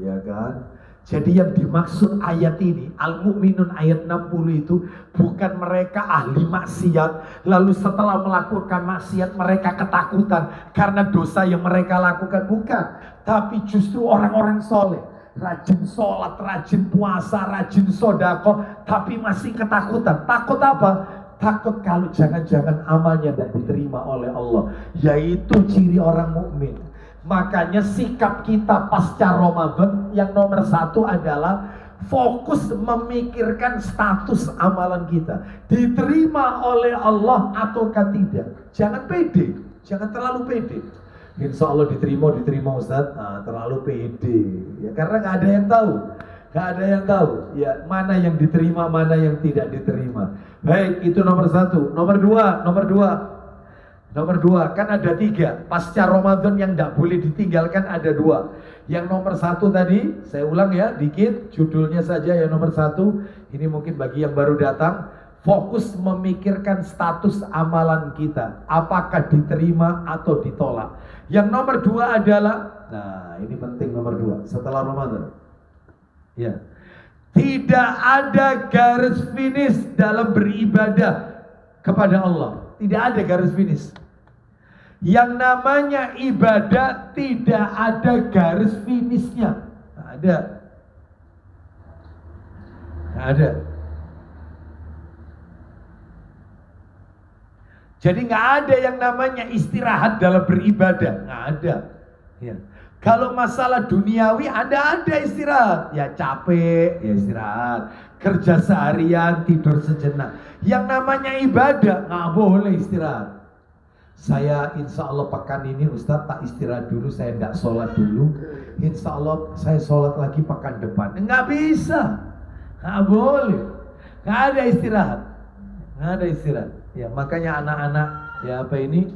Speaker 2: Ya kan? Jadi yang dimaksud ayat ini, Al-Mu'minun ayat 60 itu bukan mereka ahli maksiat, lalu setelah melakukan maksiat mereka ketakutan karena dosa yang mereka lakukan, bukan. Tapi justru orang-orang soleh, rajin sholat, rajin puasa, rajin sodako, tapi masih ketakutan. Takut apa? Takut kalau jangan-jangan amalnya tidak diterima oleh Allah. Yaitu ciri orang mukmin. Makanya sikap kita pasca Ramadan yang nomor satu adalah fokus memikirkan status amalan kita, diterima oleh Allah ataukah tidak. Jangan pede, jangan terlalu pede. Insya Allah diterima Ustaz. Terlalu pede ya, karena nggak ada yang tahu, ya mana yang diterima, mana yang tidak diterima. Baik, itu nomor satu. Nomor dua, kan ada 3. Pasca Ramadan yang tidak boleh ditinggalkan ada 2. Yang nomor 1 tadi, saya ulang ya dikit, judulnya saja ya nomor 1. Ini mungkin bagi yang baru datang, fokus memikirkan status amalan kita, apakah diterima atau ditolak. Yang nomor 2 adalah, nah ini penting nomor 2, setelah Ramadan. Ya, tidak ada garis finish dalam beribadah kepada Allah. Tidak ada garis finish. Yang namanya ibadah tidak ada garis finishnya. Nggak ada. Nggak ada. Jadi nggak ada yang namanya istirahat dalam beribadah. Nggak ada. Ya. Kalau masalah duniawi ada istirahat. Ya capek, ya istirahat. Kerja seharian, tidur sejenak. Yang namanya ibadah nggak boleh istirahat. Saya insya Allah pekan ini Ustadz tak istirahat dulu, saya tidak sholat dulu. Insya Allah saya sholat lagi pekan depan. Nggak bisa, nggak boleh, nggak ada istirahat, nggak ada istirahat. Ya makanya anak-anak ya apa ini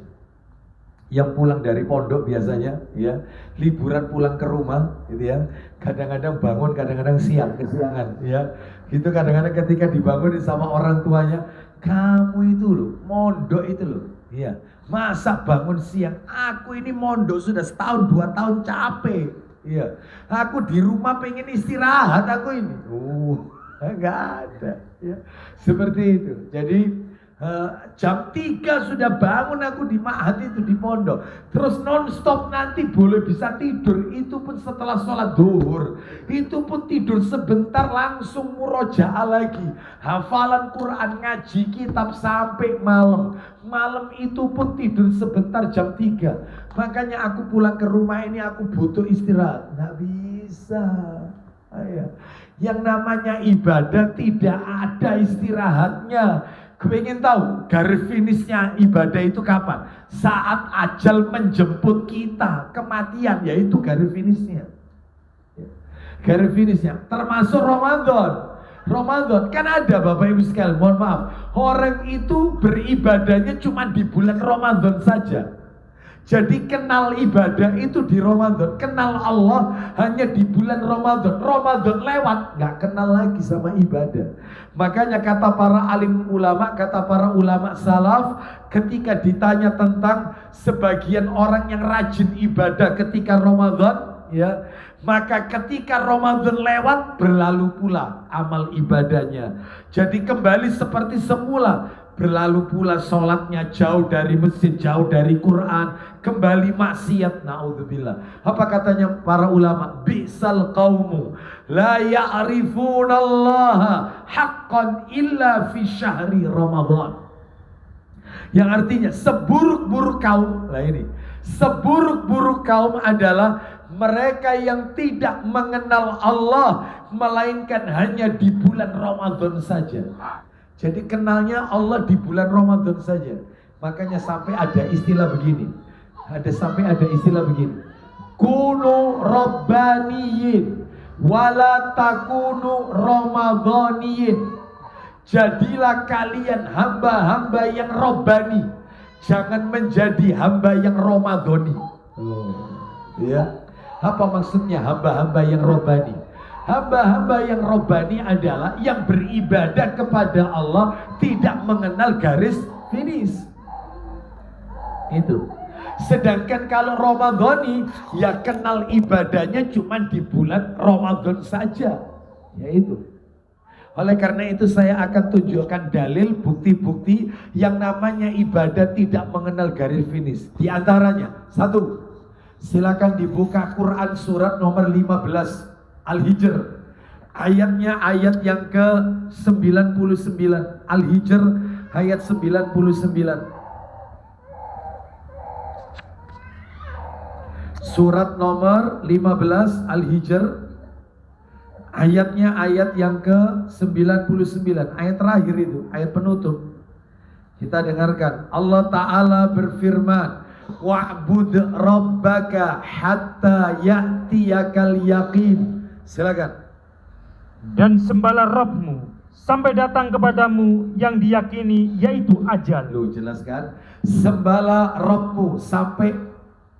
Speaker 2: yang pulang dari pondok biasanya ya liburan pulang ke rumah gitu ya, kadang-kadang bangun, kadang-kadang kesiangan ya gitu. Kadang-kadang ketika dibangunin sama orang tuanya, kamu itu loh mondok itu loh ya, masa bangun siang? Aku ini mondok sudah 1 tahun 2 tahun capek ya, aku di rumah pengen istirahat aku ini. Nggak ada ya seperti itu. Jadi jam 3 sudah bangun aku di ma'had itu di pondok, terus non-stop nanti boleh bisa tidur, itu pun setelah sholat duhur, itu pun tidur sebentar langsung murojaah lagi, hafalan Quran, ngaji kitab sampai malam itu pun tidur sebentar jam 3. Makanya aku pulang ke rumah ini aku butuh istirahat, nggak bisa. Yang namanya ibadah tidak ada istirahatnya. Kepengen tahu garis finishnya ibadah itu kapan? Saat ajal menjemput kita, kematian, yaitu garis finishnya. Garis finishnya termasuk Ramadan. Ramadan kan ada Bapak Ibu sekalian, mohon maaf, orang itu beribadahnya cuma di bulan Ramadan saja. Jadi kenal ibadah itu di Ramadan, kenal Allah hanya di bulan Ramadan. Ramadan lewat, nggak kenal lagi sama ibadah. Makanya kata para alim ulama, kata para ulama salaf, ketika ditanya tentang sebagian orang yang rajin ibadah ketika Ramadan, ya, maka ketika Ramadan lewat berlalu pula amal ibadahnya. Jadi kembali seperti semula. Berlalu pula sholatnya jauh dari masjid, jauh dari Quran, kembali maksiat, na'udzubillah. Apa katanya para ulama? Bi'sal qawmu la ya'rifunallaha haqqan illa fi syahri Ramadan. Yang artinya seburuk-buruk kaum, lah ini, seburuk-buruk kaum adalah mereka yang tidak mengenal Allah melainkan hanya di bulan Ramadan saja. Jadi kenalnya Allah di bulan Ramadan saja. Makanya sampai ada istilah begini. Ada istilah begini. Kunu rabbaniyin wala takunu ramadhaniyin. Jadilah kalian hamba-hamba yang robbani, jangan menjadi hamba yang ramadhani. Ya. Apa maksudnya hamba-hamba yang robbani? Hamba-hamba yang robbani adalah yang beribadah kepada Allah tidak mengenal garis finish. Itu. Sedangkan kalau Ramadhani, ya kenal ibadahnya cuma di bulan Ramadan saja. Ya itu. Oleh karena itu saya akan tunjukkan dalil, bukti-bukti yang namanya ibadah tidak mengenal garis finish. Di antaranya, satu, silakan dibuka Quran surat nomor 15 Al-Hijr. Ayatnya ayat yang ke-99. Al-Hijr ayat 99. Surat nomor 15 Al-Hijr, ayatnya ayat yang ke-99, ayat terakhir itu, ayat penutup. Kita dengarkan. Allah Ta'ala berfirman, wa'bud rabbaka hatta ya'tiyakal yaqin. Silakan.
Speaker 3: Dan sembahlah Rabbmu sampai datang kepadamu yang diyakini, yaitu ajal.
Speaker 2: Lu jelaskan. Sembahlah Rabbmu sampai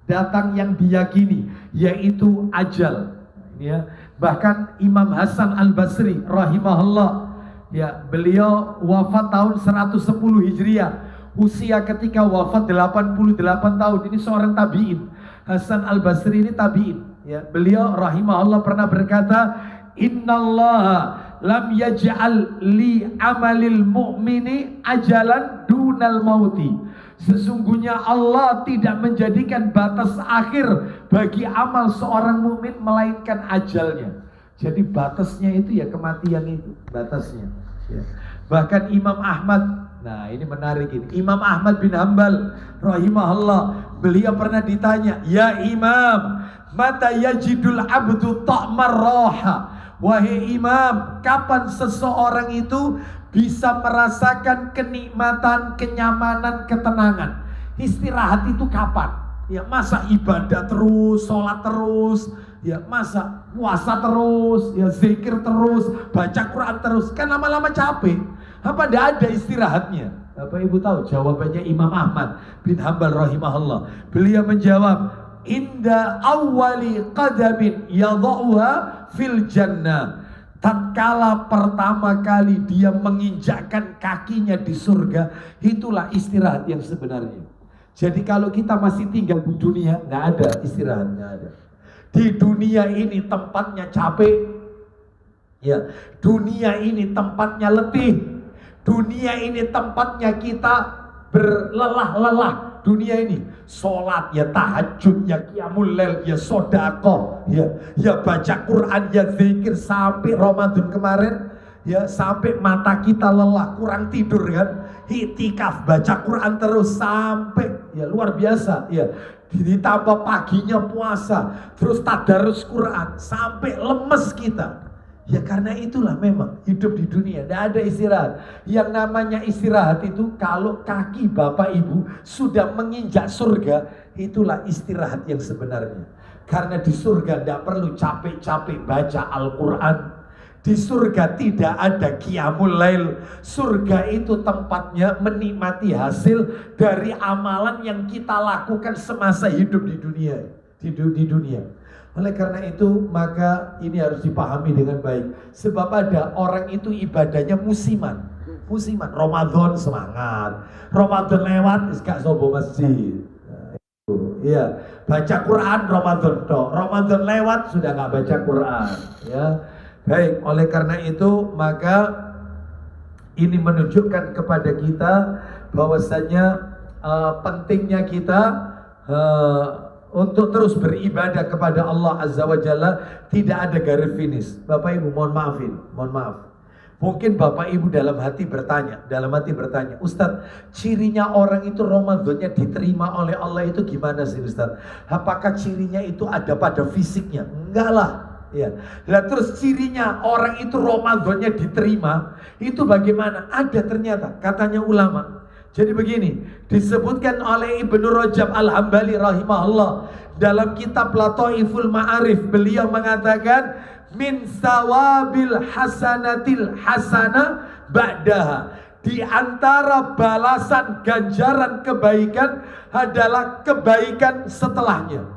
Speaker 2: datang yang diyakini, yaitu ajal. Ya, bahkan Imam Hasan Al-Basri rahimahullah, ya, beliau wafat tahun 110 Hijriah. Usia ketika wafat 88 tahun. Ini seorang tabi'in. Hasan Al-Basri ini tabi'in, ya. Beliau rahimahullah pernah berkata, innallaha lam yaj'al li amalil mu'mini ajalan dunal mauti. Sesungguhnya Allah tidak menjadikan batas akhir bagi amal seorang mukmin melainkan ajalnya. Jadi batasnya itu ya kematian itu, batasnya. Ya. Bahkan Imam Ahmad, nah ini menarik ini. Imam Ahmad bin Hanbal rahimahullah, beliau pernah ditanya, ya Imam, mata yajidul abdu ta'mar roha. Wahai Imam, kapan seseorang itu bisa merasakan kenikmatan, kenyamanan, ketenangan? Istirahat itu kapan? Ya masa ibadah terus, sholat terus, ya masa puasa terus, ya zikir terus, baca Quran terus, kan lama-lama capek. Apa tidak ada istirahatnya? Bapak Ibu tahu jawabannya Imam Ahmad bin Hanbal rahimahullah. Beliau menjawab, inda awwali qadamin yadha'uha fil jannah. Tatkala pertama kali dia menginjakkan kakinya di surga, itulah istirahat yang sebenarnya. Jadi kalau kita masih tinggal di dunia, nggak ada istirahat, nggak ada. Di dunia ini tempatnya capek, ya. Dunia ini tempatnya letih. Dunia ini tempatnya kita berlelah-lelah. Dunia ini sholat, ya tahajud, ya qiyamul lail, ya sodaqoh, ya baca Quran, ya zikir sampai Ramadan kemarin, ya sampai mata kita lelah, kurang tidur kan, itikaf baca Quran terus sampai ya luar biasa, ya ditambah paginya puasa, terus tadarus Quran sampai lemes kita. Ya karena itulah memang hidup di dunia tidak ada istirahat. Yang namanya istirahat itu kalau kaki Bapak Ibu sudah menginjak surga, itulah istirahat yang sebenarnya. Karena di surga tidak perlu capek-capek baca Al-Quran. Di surga tidak ada qiyamul lail. Surga itu tempatnya menikmati hasil dari amalan yang kita lakukan semasa hidup di dunia. Di dunia. Oleh karena itu maka ini harus dipahami dengan baik. Sebab ada orang itu ibadahnya musiman. Ramadan semangat, Ramadan lewat gak sobo masjid. Iya, baca Quran Ramadan lewat sudah gak baca Quran. Ya, baik. Oleh karena itu maka ini menunjukkan kepada kita bahwasanya pentingnya kita untuk terus beribadah kepada Allah Azza wa Jalla, tidak ada garis finish. Bapak Ibu mohon maaf. Mungkin Bapak Ibu dalam hati bertanya, Ustadz, cirinya orang itu Ramadannya diterima oleh Allah itu gimana sih Ustadz? Apakah cirinya itu ada pada fisiknya? Enggak lah. Ya. Nah, terus cirinya orang itu Ramadannya diterima itu bagaimana? Ada ternyata, katanya ulama. Jadi begini, disebutkan oleh Ibnu Rajab Al-Hambali rahimahullah dalam kitab Lataiful Ma'arif, beliau mengatakan min sawabil hasanatil hasana ba'daha. Di antara balasan ganjaran kebaikan adalah kebaikan setelahnya.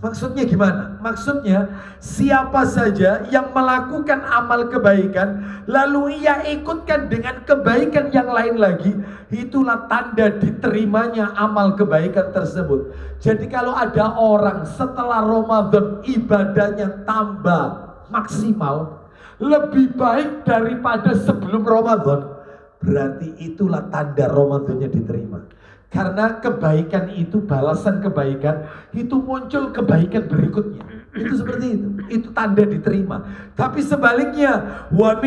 Speaker 2: Maksudnya gimana? Maksudnya siapa saja yang melakukan amal kebaikan lalu ia ikutkan dengan kebaikan yang lain lagi, itulah tanda diterimanya amal kebaikan tersebut. Jadi kalau ada orang setelah Ramadan ibadahnya tambah maksimal, lebih baik daripada sebelum Ramadan, berarti itulah tanda Ramadannya diterima. Karena kebaikan itu, balasan kebaikan itu muncul kebaikan berikutnya. Itu seperti itu. Itu tanda diterima. Tapi sebaliknya, wa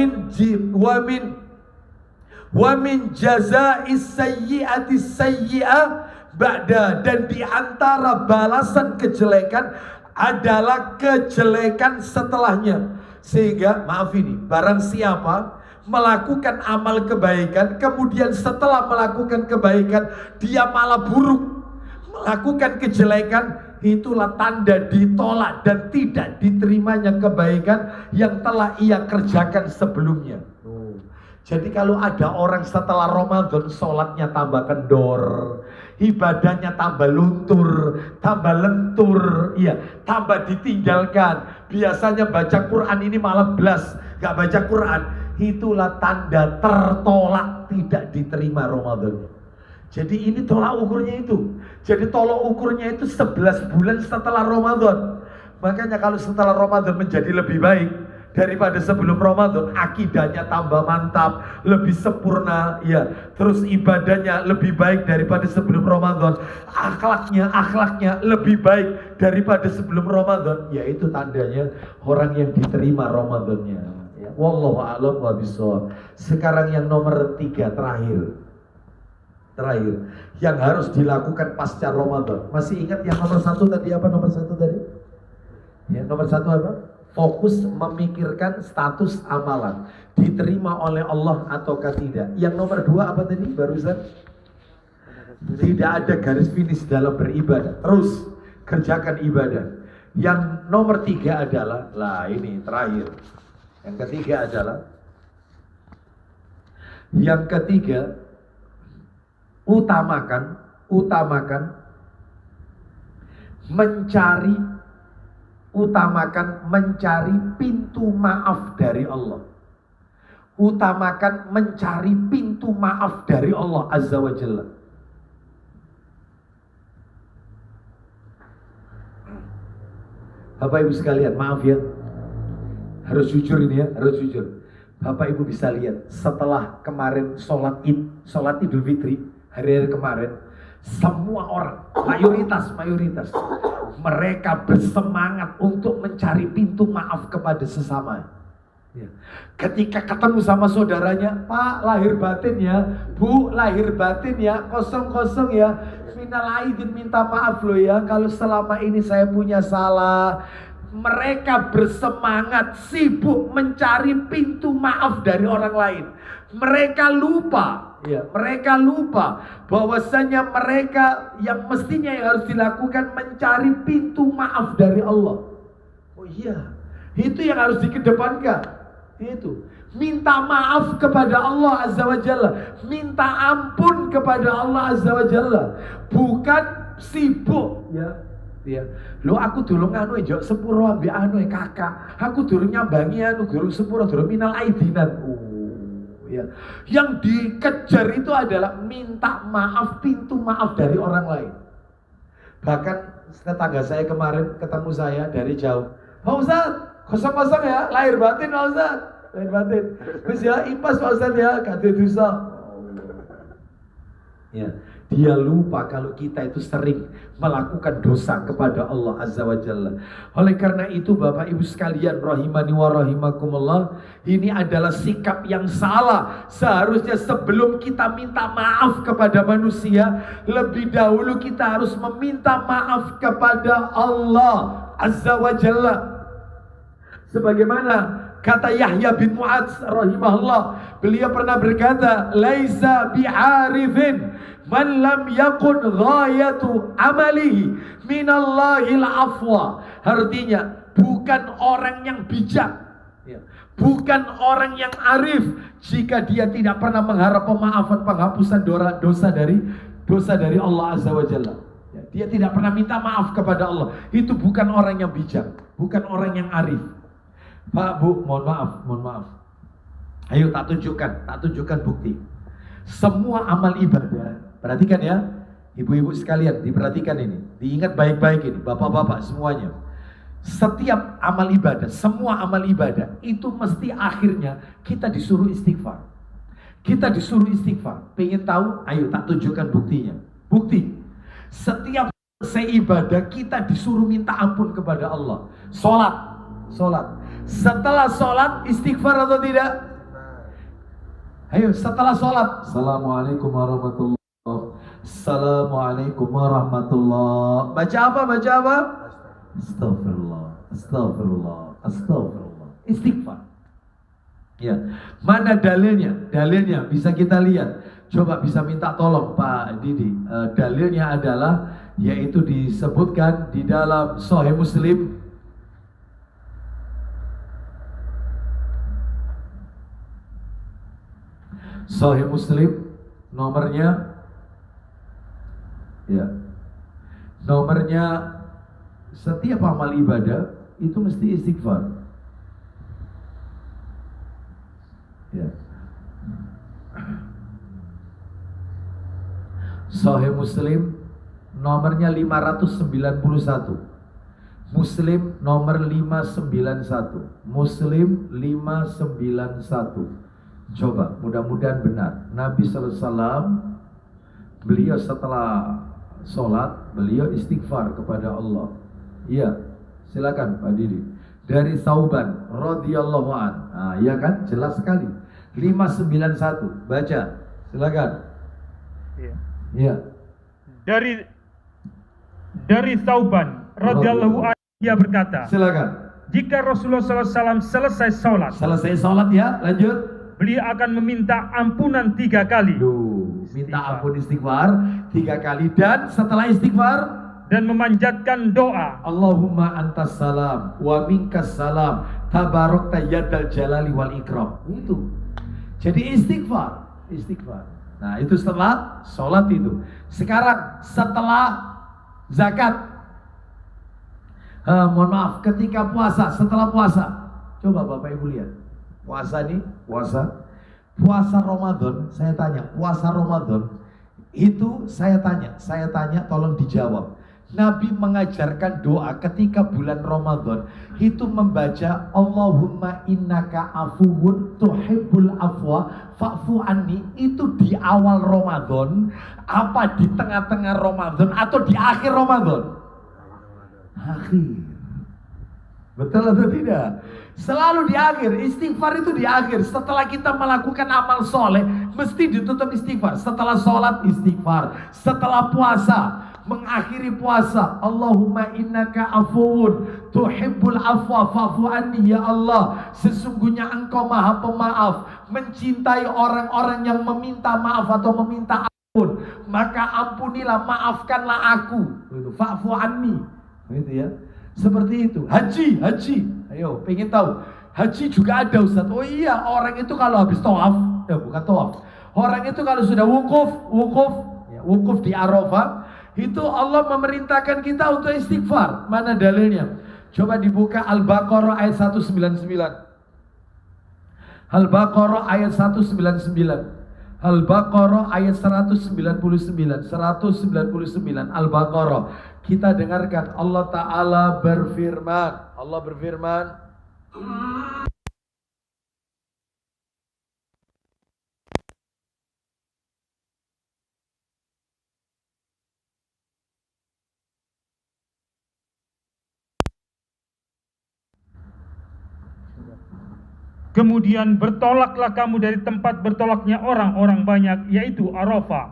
Speaker 2: min jaza'is sayyi'ati sayyi'ah ba'da, dan di antara balasan kejelekan adalah kejelekan setelahnya. Sehingga maaf ini, barang siapa melakukan amal kebaikan, kemudian setelah melakukan kebaikan dia malah buruk, melakukan kejelekan, itulah tanda ditolak dan tidak diterimanya kebaikan yang telah ia kerjakan sebelumnya. Jadi kalau ada orang setelah Ramadan sholatnya tambah kendor, ibadahnya tambah luntur, tambah lentur, iya, tambah ditinggalkan, biasanya baca Quran ini malah belas gak baca Quran, itulah tanda tertolak, tidak diterima Ramadan. Jadi ini tolak ukurnya itu. Jadi tolak ukurnya itu 11 bulan setelah Ramadan. Makanya kalau setelah Ramadan menjadi lebih baik daripada sebelum Ramadan, akidahnya tambah mantap, lebih sempurna, ya. Terus ibadahnya lebih baik daripada sebelum Ramadan, akhlaknya lebih baik daripada sebelum Ramadan, ya itu tandanya orang yang diterima Ramadannya. Wallahu a'lam wa bishawab. Sekarang yang nomor 3 terakhir yang harus dilakukan pasca Ramadan. Masih ingat yang nomor 1 tadi apa? Nomor 1 tadi? Ya, nomor 1 apa? Fokus memikirkan status amalan, diterima oleh Allah ataukah tidak. Yang nomor 2 apa tadi barusan? Tidak ada garis finish dalam beribadah, terus kerjakan ibadah. Yang nomor 3 adalah, lah ini terakhir, yang ketiga adalah, yang ketiga, utamakan mencari pintu maaf dari Allah. Utamakan mencari pintu maaf dari Allah Azza wa Jalla. Bapak Ibu sekalian, maaf ya, harus jujur ini ya, harus jujur. Bapak Ibu bisa lihat setelah kemarin sholat Idul Fitri hari-hari kemarin, semua orang, mayoritas mereka bersemangat untuk mencari pintu maaf kepada sesama. Ya. Ketika ketemu sama saudaranya, Pak lahir batin ya, Bu lahir batin ya, kosong ya, minal aidin, minta maaf loh ya kalau selama ini saya punya salah. Mereka bersemangat, sibuk mencari pintu maaf dari orang lain. Mereka lupa bahwasanya mereka yang mestinya yang harus dilakukan mencari pintu maaf dari Allah. Oh iya, itu yang harus dikedepankan. Itu minta maaf kepada Allah Azza wa Jalla, minta ampun kepada Allah Azza wa Jalla, bukan sibuk ya. Lo aku dulu nganu njok sepuro ambek anu kakak. Aku dulu nyambangi anu guru sepuro dulu minal aidinan. Ya. Yang dikejar itu adalah minta maaf, pintu maaf dari orang lain. Bahkan tetangga saya kemarin ketemu saya dari jauh. Pak Ustadz, kosong ya, lahir batin Pak Ustadz. Lahir batin. Terus ya, impas Pak Ustadz ya, gak ada dosa. Ya. Dia lupa kalau kita itu sering melakukan dosa kepada Allah Azza wa Jalla. Oleh karena itu Bapak Ibu sekalian rahimani wa rahimakumullah, ini adalah sikap yang salah. Seharusnya sebelum kita minta maaf kepada manusia, lebih dahulu kita harus meminta maaf kepada Allah Azza wa Jalla. Sebagaimana kata Yahya bin Mu'adz rahimahullah, beliau pernah berkata, laisa bi'arifin man lam yakun ghayatu amalihi minallahil afwa. Artinya bukan orang yang bijak, bukan orang yang arif jika dia tidak pernah mengharap pemaafan, penghapusan dosa dari Allah Azza wa Jalla. Dia tidak pernah minta maaf kepada Allah. Itu bukan orang yang bijak, bukan orang yang arif. Pak, Bu, mohon maaf. Ayo tak tunjukkan bukti. Semua amal ibadah, perhatikan ya, ibu-ibu sekalian, diperhatikan ini, diingat baik-baik ini, bapak-bapak semuanya. Setiap amal ibadah, semua amal ibadah itu mesti akhirnya kita disuruh istighfar. Kita disuruh istighfar. Pengen tahu? Ayo tak tunjukkan buktinya. Bukti. Setiap selesai ibadah kita disuruh minta ampun kepada Allah. Sholat. Setelah sholat istighfar atau tidak? Ayo setelah sholat. Assalamualaikum warahmatullahi wabarakatuh. Assalamualaikum warahmatullahi. Baca apa? Astagfirullah. Istighfar. Ya, mana dalilnya? Dalilnya bisa kita lihat. Coba bisa minta tolong Pak Didi. Dalilnya adalah yaitu disebutkan di dalam Sahih Muslim. Sahih Muslim nomornya setiap amal ibadah itu mesti istighfar. Ya. Sahih Muslim nomornya 591. Muslim nomor 591. Muslim 591. Coba, mudah-mudahan benar. Nabi SAW, beliau setelah sholat, beliau istighfar kepada Allah. Iya, silakan Pak Didi. Dari Sauban radhiyallahu an. Nah, iya kan? Jelas sekali. 591. Baca. Silakan. Iya.
Speaker 3: Dari Sauban radhiyallahu an, dia berkata.
Speaker 2: Silakan.
Speaker 3: Jika Rasulullah SAW selesai sholat
Speaker 2: ya, lanjut.
Speaker 3: Beliau akan meminta ampunan 3 kali.
Speaker 2: Minta ampun istighfar 3 kali, dan setelah istighfar
Speaker 3: dan memanjatkan doa.
Speaker 2: Allahumma antas salam wa minkas salam tabarakta yadal jalali wal ikram. Itu. Jadi istighfar. Nah, itu setelah sholat itu. Sekarang setelah zakat. Mohon maaf, ketika puasa, setelah puasa. Coba Bapak Ibu lihat. Puasa Ramadan, saya tanya, puasa Ramadan itu saya tanya tolong dijawab. Nabi mengajarkan doa ketika bulan Ramadan itu membaca Allahumma innaka afuwun tuhibbul afwa fa'fu anni. Itu di awal Ramadan, apa di tengah-tengah Ramadan, atau di akhir Ramadan? Akhir. Betul atau tidak? Selalu di akhir. Istighfar itu di akhir. Setelah kita melakukan amal soleh, mesti ditutup istighfar. Setelah sholat istighfar. Setelah puasa, mengakhiri puasa, Allahumma innaka afuwun tuhibbul afwa fa'fu anni. Ya Allah, sesungguhnya Engkau Maha Pemaaf, mencintai orang-orang yang meminta maaf atau meminta ampun, maka ampunilah, maafkanlah aku. Fa'fu anni. Gitu ya. Seperti itu. Haji. Ayo, pengen tahu. Haji juga ada Ustaz. Oh iya, orang itu kalau habis tawaf, bukan tawaf. Orang itu kalau sudah wukuf di Arafah, itu Allah memerintahkan kita untuk istighfar. Mana dalilnya? Coba dibuka Al-Baqarah ayat 199. Al-Baqarah ayat 199. Al-Baqarah ayat 199. Al-Baqarah. Kita dengarkan Allah Ta'ala berfirman. Allah berfirman.
Speaker 3: Kemudian bertolaklah kamu dari tempat bertolaknya orang-orang banyak, yaitu Arafah.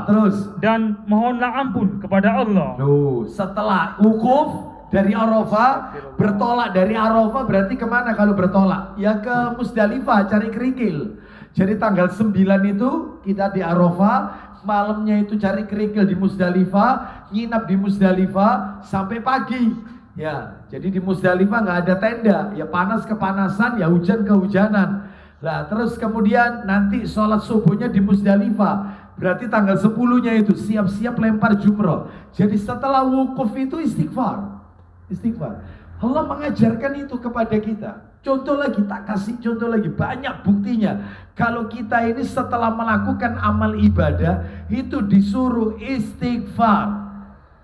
Speaker 2: Terus.
Speaker 3: Dan mohonlah ampun kepada Allah.
Speaker 2: Setelah wukuf dari Arafah, bertolak dari Arafah berarti kemana kalau bertolak? Ya ke Musdalifah, cari kerikil. Jadi tanggal 9 itu kita di Arafah, malamnya itu cari kerikil di Musdalifah, nginap di Musdalifah sampai pagi. Ya, jadi di Musdalifah nggak ada tenda, ya panas kepanasan, ya hujan kehujanan. Nah, terus kemudian nanti sholat subuhnya di Musdalifah. Berarti tanggal 10-nya itu siap-siap lempar jumroh. Jadi setelah wukuf itu istighfar. Istighfar. Allah mengajarkan itu kepada kita. Contoh lagi, tak kasih contoh lagi. Banyak buktinya. Kalau kita ini setelah melakukan amal ibadah, itu disuruh istighfar.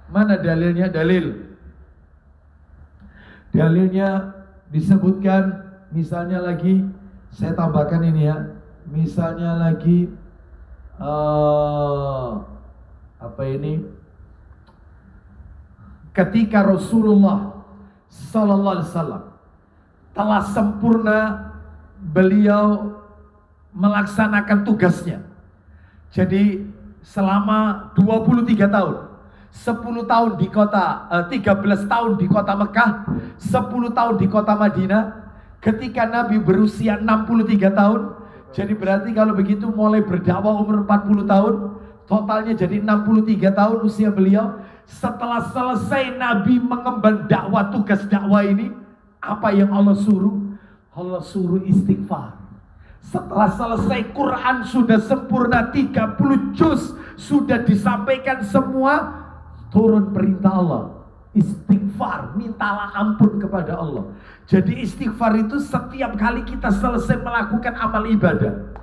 Speaker 2: Mana dalilnya? Dalilnya disebutkan, misalnya lagi, saya tambahkan ini ya. Misalnya lagi, ketika Rasulullah Sallallahu Alaihi Wasallam telah sempurna beliau melaksanakan tugasnya. Jadi selama 23 tahun, 10 tahun di kota, 13 tahun di kota Mekah, 10 tahun di kota Madinah. Ketika Nabi berusia 63 tahun, jadi berarti kalau begitu mulai berdakwah umur 40 tahun, totalnya jadi 63 tahun usia beliau. Setelah selesai Nabi mengemban dakwah, tugas dakwah ini, apa yang Allah suruh? Allah suruh istighfar. Setelah selesai Quran sudah sempurna 30 juz sudah disampaikan semua, turun perintah Allah, istighfar, mintalah ampun kepada Allah. Jadi istighfar itu setiap kali kita selesai melakukan amal ibadah.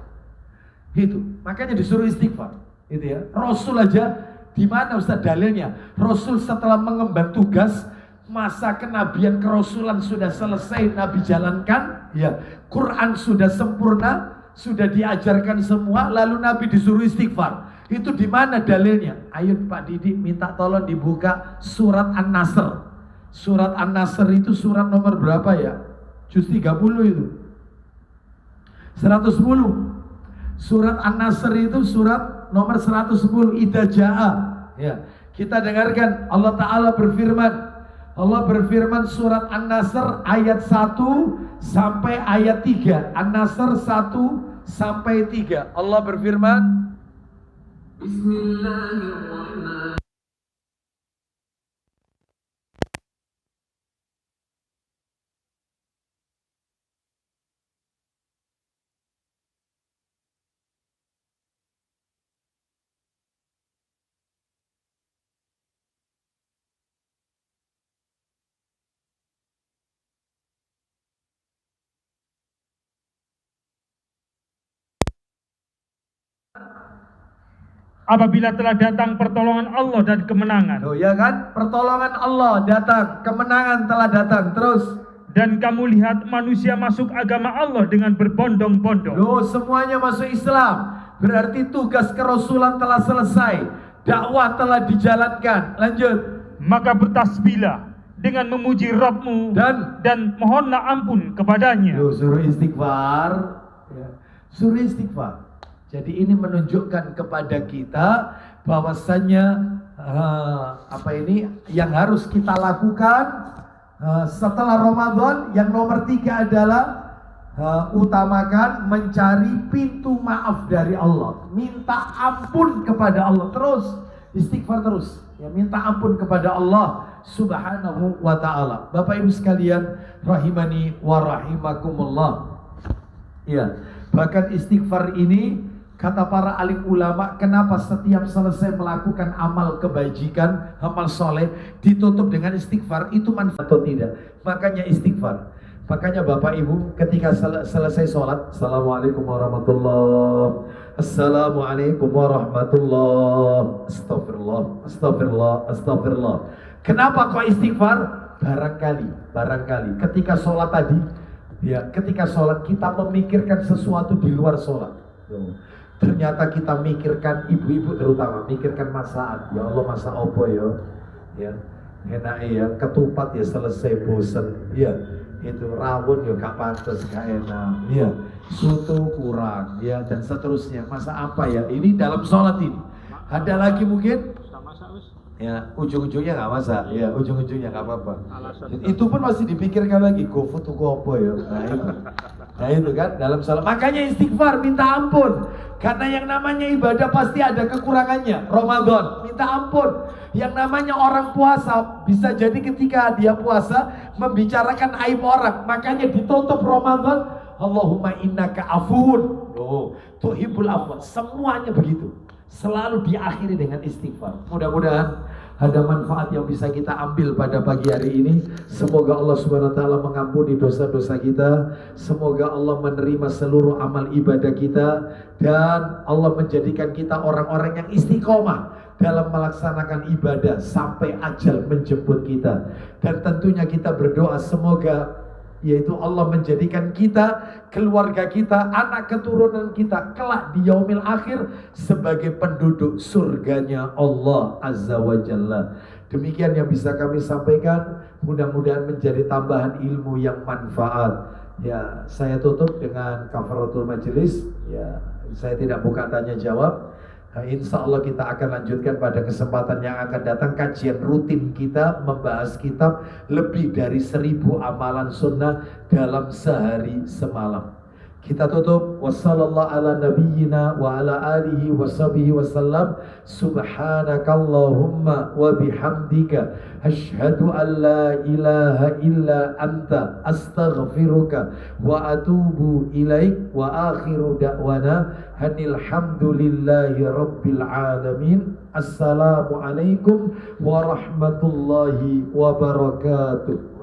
Speaker 2: Itu, makanya disuruh istighfar. Itu ya. Rasul aja, di mana Ustaz dalilnya? Rasul setelah mengemban tugas, masa kenabian kerasulan sudah selesai Nabi jalankan, ya. Quran sudah sempurna, sudah diajarkan semua, lalu Nabi disuruh istighfar. Itu di mana dalilnya? Ayo Pak Didi minta tolong dibuka surat An-Nasr. Surat An-Nasr itu surat nomor berapa ya? Juz 30 itu. 110. Surat An-Nasr itu surat nomor 110, Idza Jaa. Ya. Kita dengarkan Allah Ta'ala berfirman. Allah berfirman surat An-Nasr ayat 1 sampai ayat 3. An-Nasr 1 sampai 3. Allah berfirman, Bismillahirrahmanirrahim.
Speaker 3: Apabila telah datang pertolongan Allah dan kemenangan.
Speaker 2: Oh ya kan, pertolongan Allah datang, kemenangan telah datang. Terus,
Speaker 3: dan kamu lihat manusia masuk agama Allah dengan berbondong-bondong.
Speaker 2: loh, semuanya masuk Islam. Berarti tugas kerasulan telah selesai, dakwah telah dijalankan. Lanjut.
Speaker 3: Maka bertasbihlah dengan memuji Rabbmu dan mohonlah ampun kepadanya.
Speaker 2: Loh, suruh istighfar. Ya. Suruh istighfar. Jadi ini menunjukkan kepada kita bahwasannya yang harus kita lakukan setelah Ramadan. Yang nomor 3 adalah utamakan mencari pintu maaf dari Allah, minta ampun kepada Allah, terus istighfar terus, ya, minta ampun kepada Allah Subhanahu wa ta'ala. Bapak Ibu sekalian rahimani wa rahimakumullah. Ya, bahkan istighfar ini, kata para alim ulama, kenapa setiap selesai melakukan amal kebajikan, amal soleh, ditutup dengan istighfar, itu manfaat atau tidak? Makanya istighfar. Makanya Bapak Ibu ketika selesai sholat, Assalamualaikum warahmatullahi, Assalamualaikum warahmatullahi, Astagfirullah, Astagfirullah, Astagfirullah. Kenapa kok istighfar? Barangkali ketika sholat tadi, ya, ketika sholat kita memikirkan sesuatu di luar sholat. Ternyata kita mikirkan, ibu-ibu terutama mikirkan masakan. Ya Allah, masak apa ya enak ya, ketupat ya selesai bosen, ya itu rawon ya gak pantas, gak enak, ya soto kurang, ya dan seterusnya. Masa apa ya ini dalam sholat ini? Ada lagi mungkin? Ya ujung-ujungnya nggak masak, ya ujung-ujungnya nggak apa-apa. Itu pun masih dipikirkan lagi, GoFood tuh apa ya? Nah itu kan dalam salat. Makanya istighfar, minta ampun. Karena yang namanya ibadah pasti ada kekurangannya. Ramadan, minta ampun. Yang namanya orang puasa, bisa jadi ketika dia puasa membicarakan aib orang. Makanya ditutup Ramadan, Allahumma innaka afun, tuhibbul afwa. Semuanya begitu. Selalu diakhiri dengan istighfar. Mudah-mudahan ada manfaat yang bisa kita ambil pada pagi hari ini. Semoga Allah Subhanahu wa taala mengampuni dosa-dosa kita. Semoga Allah menerima seluruh amal ibadah kita dan Allah menjadikan kita orang-orang yang istiqomah dalam melaksanakan ibadah sampai ajal menjemput kita. Dan tentunya kita berdoa semoga yaitu Allah menjadikan kita, keluarga kita, anak keturunan kita kelak di yaumil akhir sebagai penduduk surganya Allah Azza wa Jalla. Demikian yang bisa kami sampaikan, mudah-mudahan menjadi tambahan ilmu yang manfaat. Ya, saya tutup dengan kafaratul majelis. Ya, saya tidak buka tanya jawab. Insya Allah kita akan lanjutkan pada kesempatan yang akan datang kajian rutin kita membahas kitab lebih dari 1000 amalan sunnah dalam sehari semalam. Kita tutup wassallallahu ala nabiyyina wa ala alihi washabihi wasallam. Subhanakallahumma wa bihamdika asyhadu an la ilaha illa anta astaghfiruka wa atubu ilaik wa akhiru da'wana hanil hamdulillahi rabbil alamin. Assalamualaikum warahmatullahi wabarakatuh.